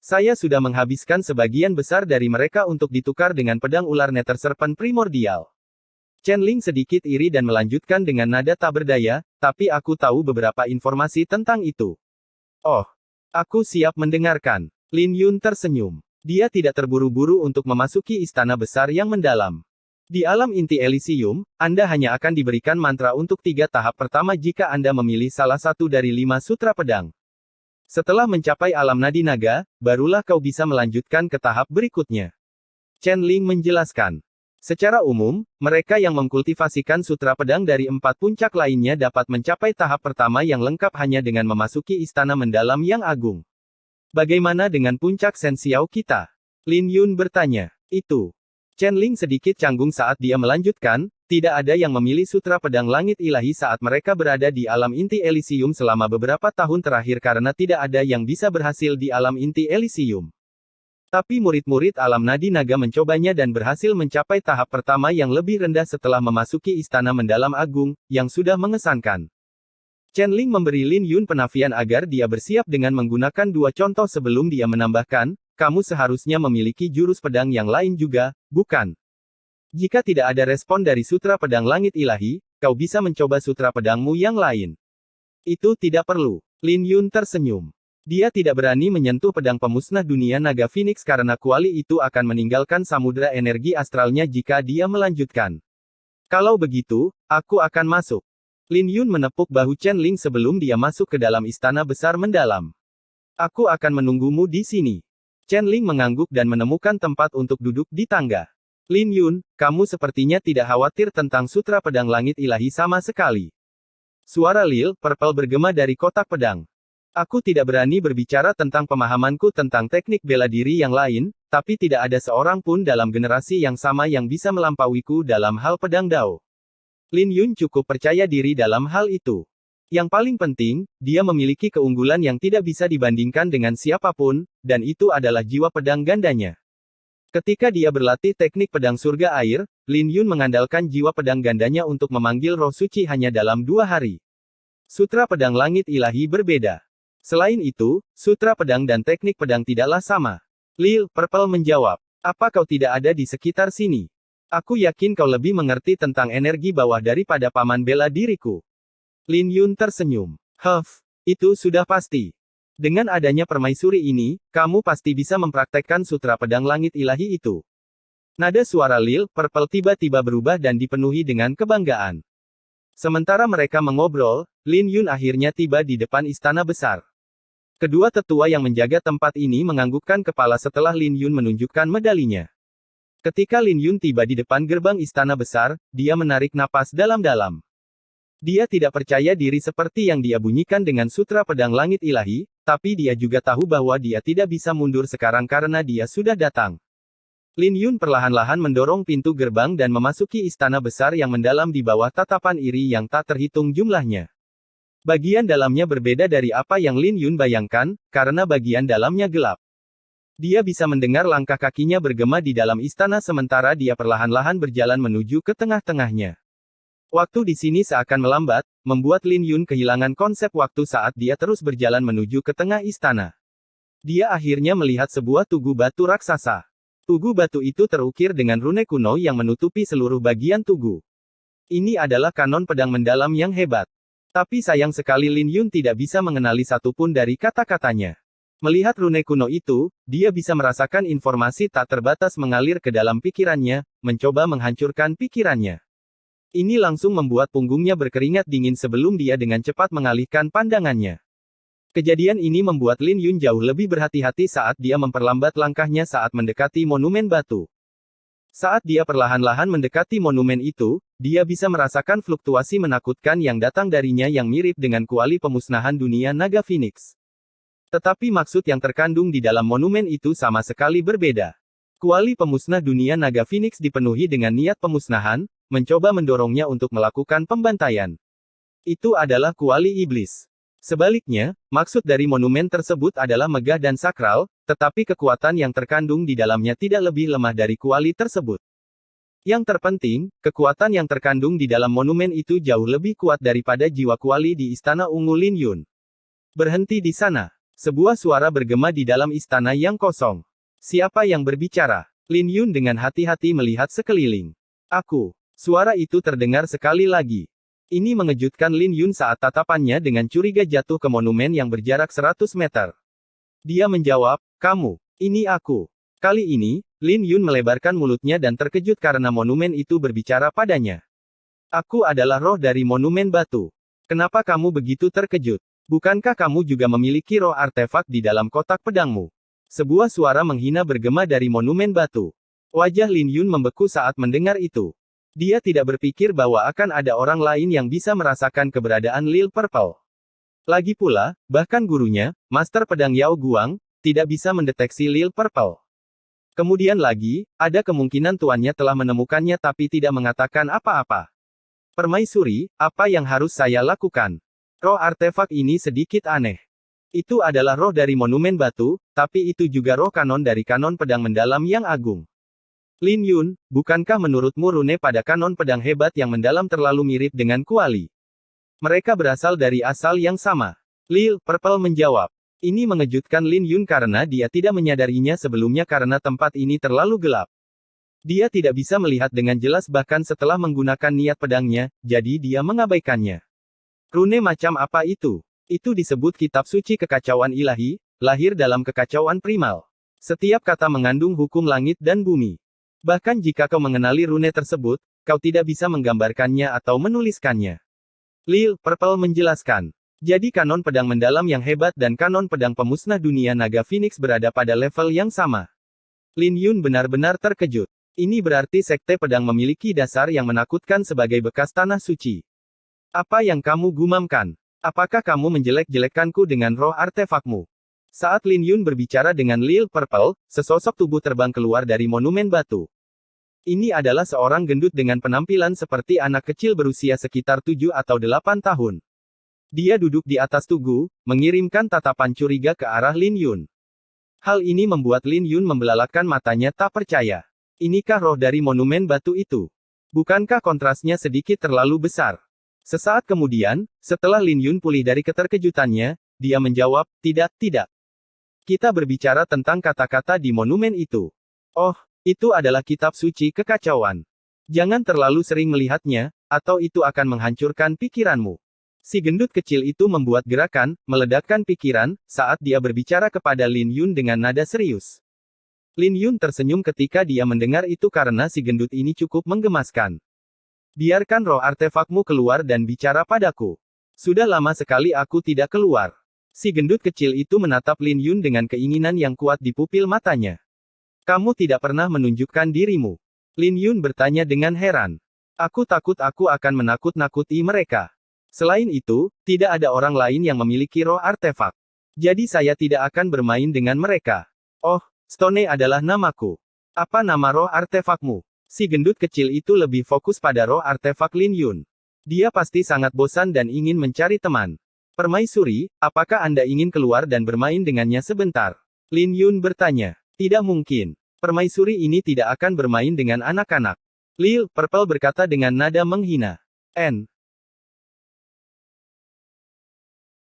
Saya sudah menghabiskan sebagian besar dari mereka untuk ditukar dengan pedang ular Nether Serpent primordial. Chen Ling sedikit iri dan melanjutkan dengan nada tak berdaya, tapi aku tahu beberapa informasi tentang itu. Oh, aku siap mendengarkan. Lin Yun tersenyum. Dia tidak terburu-buru untuk memasuki istana besar yang mendalam. Di alam inti Elysium, Anda hanya akan diberikan mantra untuk 3 tahap pertama jika Anda memilih salah satu dari 5 sutra pedang. Setelah mencapai alam nadi naga, barulah kau bisa melanjutkan ke tahap berikutnya. Chen Ling menjelaskan. Secara umum, mereka yang mengkultivasikan sutra pedang dari 4 puncak lainnya dapat mencapai tahap pertama yang lengkap hanya dengan memasuki istana mendalam yang agung. Bagaimana dengan puncak Sensiao kita? Lin Yun bertanya. Itu. Chen Ling sedikit canggung saat dia melanjutkan, tidak ada yang memilih sutra pedang langit ilahi saat mereka berada di alam inti Elysium selama beberapa tahun terakhir karena tidak ada yang bisa berhasil di alam inti Elysium. Tapi murid-murid alam nadi naga mencobanya dan berhasil mencapai tahap pertama yang lebih rendah setelah memasuki istana mendalam agung, yang sudah mengesankan. Chen Ling memberi Lin Yun penafian agar dia bersiap dengan menggunakan 2 contoh sebelum dia menambahkan, kamu seharusnya memiliki jurus pedang yang lain juga, bukan? Jika tidak ada respon dari sutra pedang langit ilahi, kau bisa mencoba sutra pedangmu yang lain. Itu tidak perlu. Lin Yun tersenyum. Dia tidak berani menyentuh pedang pemusnah dunia naga Phoenix karena kuali itu akan meninggalkan samudera energi astralnya jika dia melanjutkan. Kalau begitu, aku akan masuk. Lin Yun menepuk bahu Chen Ling sebelum dia masuk ke dalam istana besar mendalam. Aku akan menunggumu di sini. Chen Ling mengangguk dan menemukan tempat untuk duduk di tangga. Lin Yun, kamu sepertinya tidak khawatir tentang sutra pedang langit ilahi sama sekali. Suara Lil Purple bergema dari kotak pedang. Aku tidak berani berbicara tentang pemahamanku tentang teknik bela diri yang lain, tapi tidak ada seorang pun dalam generasi yang sama yang bisa melampauiku dalam hal pedang Dao. Lin Yun cukup percaya diri dalam hal itu. Yang paling penting, dia memiliki keunggulan yang tidak bisa dibandingkan dengan siapapun, dan itu adalah jiwa pedang gandanya. Ketika dia berlatih teknik pedang surga air, Lin Yun mengandalkan jiwa pedang gandanya untuk memanggil roh suci hanya dalam 2 hari. Sutra pedang langit ilahi berbeda. Selain itu, sutra pedang dan teknik pedang tidaklah sama. Lil Purple menjawab, apa kau tidak ada di sekitar sini? Aku yakin kau lebih mengerti tentang energi bawah daripada paman bela diriku. Lin Yun tersenyum. Itu sudah pasti. Dengan adanya permaisuri ini, kamu pasti bisa mempraktekkan sutra pedang langit ilahi itu. Nada suara Lil Purple tiba-tiba berubah dan dipenuhi dengan kebanggaan. Sementara mereka mengobrol, Lin Yun akhirnya tiba di depan istana besar. Kedua tetua yang menjaga tempat ini menganggukkan kepala setelah Lin Yun menunjukkan medalinya. Ketika Lin Yun tiba di depan gerbang istana besar, dia menarik napas dalam-dalam. Dia tidak percaya diri seperti yang dia bunyikan dengan sutra pedang langit ilahi, tapi dia juga tahu bahwa dia tidak bisa mundur sekarang karena dia sudah datang. Lin Yun perlahan-lahan mendorong pintu gerbang dan memasuki istana besar yang mendalam di bawah tatapan iri yang tak terhitung jumlahnya. Bagian dalamnya berbeda dari apa yang Lin Yun bayangkan, karena bagian dalamnya gelap. Dia bisa mendengar langkah kakinya bergema di dalam istana sementara dia perlahan-lahan berjalan menuju ke tengah-tengahnya. Waktu di sini seakan melambat, membuat Lin Yun kehilangan konsep waktu saat dia terus berjalan menuju ke tengah istana. Dia akhirnya melihat sebuah tugu batu raksasa. Tugu batu itu terukir dengan rune kuno yang menutupi seluruh bagian tugu. Ini adalah kanon pedang mendalam yang hebat. Tapi sayang sekali Lin Yun tidak bisa mengenali satupun dari kata-katanya. Melihat rune kuno itu, dia bisa merasakan informasi tak terbatas mengalir ke dalam pikirannya, mencoba menghancurkan pikirannya. Ini langsung membuat punggungnya berkeringat dingin sebelum dia dengan cepat mengalihkan pandangannya. Kejadian ini membuat Lin Yun jauh lebih berhati-hati saat dia memperlambat langkahnya saat mendekati monumen batu. Saat dia perlahan-lahan mendekati monumen itu, dia bisa merasakan fluktuasi menakutkan yang datang darinya yang mirip dengan kuali pemusnahan dunia naga Phoenix. Tetapi maksud yang terkandung di dalam monumen itu sama sekali berbeda. Kuali pemusnah dunia naga Phoenix dipenuhi dengan niat pemusnahan, mencoba mendorongnya untuk melakukan pembantaian. Itu adalah kuali iblis. Sebaliknya, maksud dari monumen tersebut adalah megah dan sakral, tetapi kekuatan yang terkandung di dalamnya tidak lebih lemah dari kuali tersebut. Yang terpenting, kekuatan yang terkandung di dalam monumen itu jauh lebih kuat daripada jiwa kuali di Istana Ungu Lin Yun. Berhenti di sana. Sebuah suara bergema di dalam istana yang kosong. Siapa yang berbicara? Lin Yun dengan hati-hati melihat sekeliling. Aku. Suara itu terdengar sekali lagi. Ini mengejutkan Lin Yun saat tatapannya dengan curiga jatuh ke monumen yang berjarak 100 meter. Dia menjawab, kamu. Ini aku. Kali ini, Lin Yun melebarkan mulutnya dan terkejut karena monumen itu berbicara padanya. Aku adalah roh dari monumen batu. Kenapa kamu begitu terkejut? Bukankah kamu juga memiliki roh artefak di dalam kotak pedangmu? Sebuah suara menghina bergema dari monumen batu. Wajah Lin Yun membeku saat mendengar itu. Dia tidak berpikir bahwa akan ada orang lain yang bisa merasakan keberadaan Lil Purple. Lagi pula, bahkan gurunya, Master Pedang Yao Guang, tidak bisa mendeteksi Lil Purple. Kemudian lagi, ada kemungkinan tuannya telah menemukannya tapi tidak mengatakan apa-apa. Permaisuri, apa yang harus saya lakukan? Roh artefak ini sedikit aneh. Itu adalah roh dari monumen batu, tapi itu juga roh kanon dari kanon pedang mendalam yang agung. Lin Yun, bukankah menurutmu rune pada kanon pedang hebat yang mendalam terlalu mirip dengan kuali? Mereka berasal dari asal yang sama. Lil Purple menjawab. Ini mengejutkan Lin Yun karena dia tidak menyadarinya sebelumnya karena tempat ini terlalu gelap. Dia tidak bisa melihat dengan jelas bahkan setelah menggunakan niat pedangnya, jadi dia mengabaikannya. Rune macam apa itu? Itu disebut kitab suci kekacauan ilahi, lahir dalam kekacauan primal. Setiap kata mengandung hukum langit dan bumi. Bahkan jika kau mengenali rune tersebut, kau tidak bisa menggambarkannya atau menuliskannya. Lil Purple menjelaskan. Jadi kanon pedang mendalam yang hebat dan kanon pedang pemusnah dunia naga Phoenix berada pada level yang sama. Lin Yun benar-benar terkejut. Ini berarti sekte pedang memiliki dasar yang menakutkan sebagai bekas tanah suci. Apa yang kamu gumamkan? Apakah kamu menjelek-jelekkanku dengan roh artefakmu? Saat Lin Yun berbicara dengan Lil Purple, sesosok tubuh terbang keluar dari monumen batu. Ini adalah seorang gendut dengan penampilan seperti anak kecil berusia sekitar 7 atau 8 tahun. Dia duduk di atas tugu, mengirimkan tatapan curiga ke arah Lin Yun. Hal ini membuat Lin Yun membelalakkan matanya tak percaya. Inikah roh dari monumen batu itu? Bukankah kontrasnya sedikit terlalu besar? Sesaat kemudian, setelah Lin Yun pulih dari keterkejutannya, dia menjawab, tidak. Kita berbicara tentang kata-kata di monumen itu. Oh, itu adalah kitab suci kekacauan. Jangan terlalu sering melihatnya, atau itu akan menghancurkan pikiranmu. Si gendut kecil itu membuat gerakan, meledakkan pikiran, saat dia berbicara kepada Lin Yun dengan nada serius. Lin Yun tersenyum ketika dia mendengar itu karena si gendut ini cukup menggemaskan. Biarkan roh artefakmu keluar dan bicara padaku. Sudah lama sekali aku tidak keluar. Si gendut kecil itu menatap Lin Yun dengan keinginan yang kuat di pupil matanya. Kamu tidak pernah menunjukkan dirimu. Lin Yun bertanya dengan heran. Aku takut aku akan menakut-nakuti mereka. Selain itu, tidak ada orang lain yang memiliki roh artefak. Jadi saya tidak akan bermain dengan mereka. Oh, Stone adalah namaku. Apa nama roh artefakmu? Si gendut kecil itu lebih fokus pada roh artefak Lin Yun. Dia pasti sangat bosan dan ingin mencari teman. Permaisuri, apakah Anda ingin keluar dan bermain dengannya sebentar? Lin Yun bertanya. Tidak mungkin. Permaisuri ini tidak akan bermain dengan anak-anak. Lil Purple berkata dengan nada menghina.